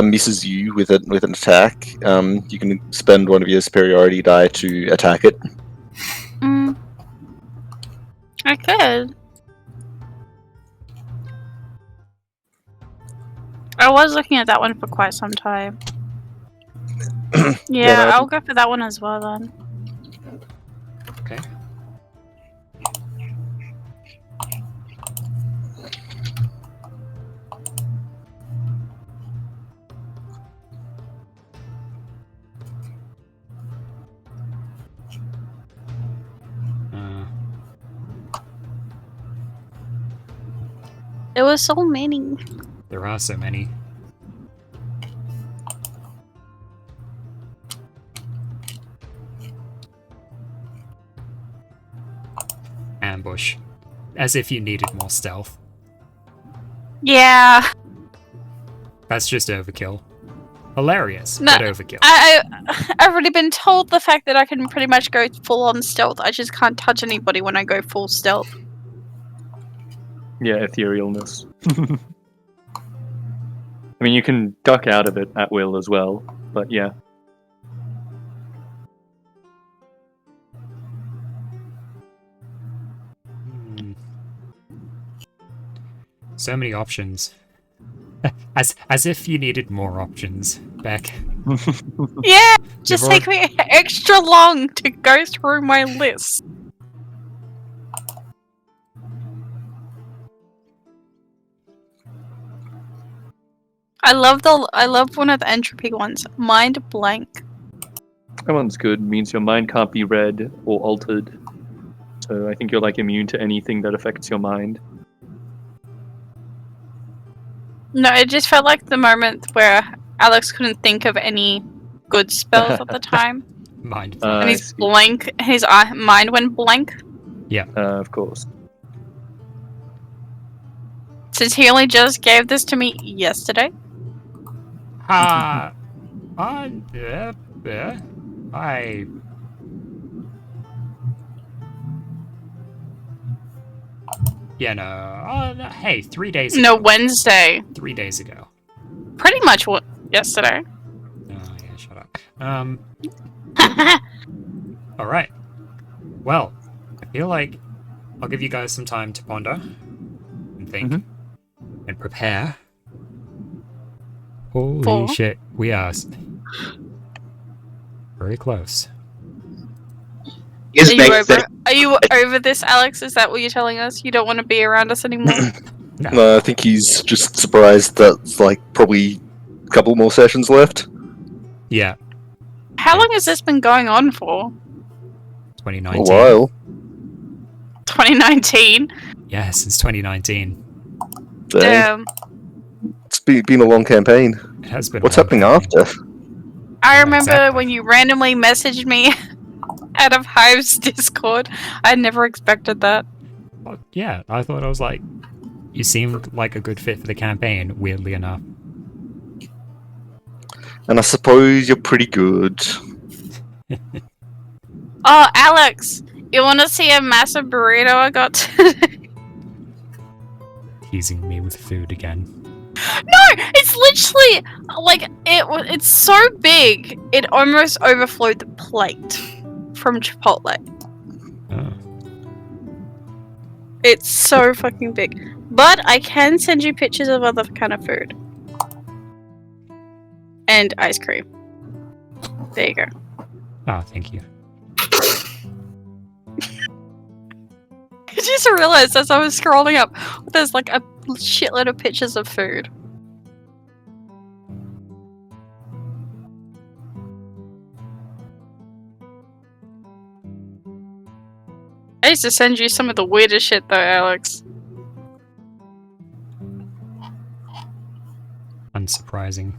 misses you with an attack, you can spend one of your superiority die to attack it. I could. I was looking at that one for quite some time. Yeah, no, I'll go for that one as well then. Okay. There were so many. There are so many. Ambush. As if you needed more stealth. Yeah. That's just overkill. Hilarious, No, but overkill. I've already been told the fact that I can pretty much go full on stealth. I just can't touch anybody when I go full stealth. Yeah, etherealness. I mean, you can duck out of it at will as well, but yeah. Hmm. So many options. As if you needed more options, Beck. Yeah, just You've take me extra long to go through my list. I love one of the entropy ones. Mind blank. That one's good. Means your mind can't be read or altered. So I think you're like immune to anything that affects your mind. No, it just felt like the moment where Alex couldn't think of any good spells at the time, Mind. and I his see. blank, his mind went blank. Of course. Since he only just gave this to me yesterday. I. Yeah, no. No, hey, 3 days ago. No, Wednesday. 3 days ago. Pretty much what yesterday. Oh, yeah, shut up. Alright. Well, I feel like I'll give you guys some time to ponder and think and prepare. Holy For? shit, we are very close. Are you over this, Alex? Is that what you're telling us? You don't want to be around us anymore? No, I think he's just surprised that it's like probably a couple more sessions left. Yeah, How long has this been going on for? 2019. A while. 2019? Yeah, since 2019. Dang. Damn. It's been a long campaign. It has been. What's a long happening campaign. after? I Yeah, remember exactly. when you randomly messaged me out of Hive's Discord. I never expected that. Oh, yeah, I thought I was like, you seemed like a good fit for the campaign, weirdly enough. And I suppose you're pretty good. Oh, Alex, you want to see a massive burrito I got today? Teasing me with food again. No, it's literally like it's so big it almost overflowed the plate from Chipotle. Oh. It's so fucking big. But I can send you pictures of other kind of food. And ice cream. There you go. Oh, thank you. I just realized as I was scrolling up, there's like a shitload of pictures of food. I used to send you some of the weirdest shit though, Alex. Unsurprising.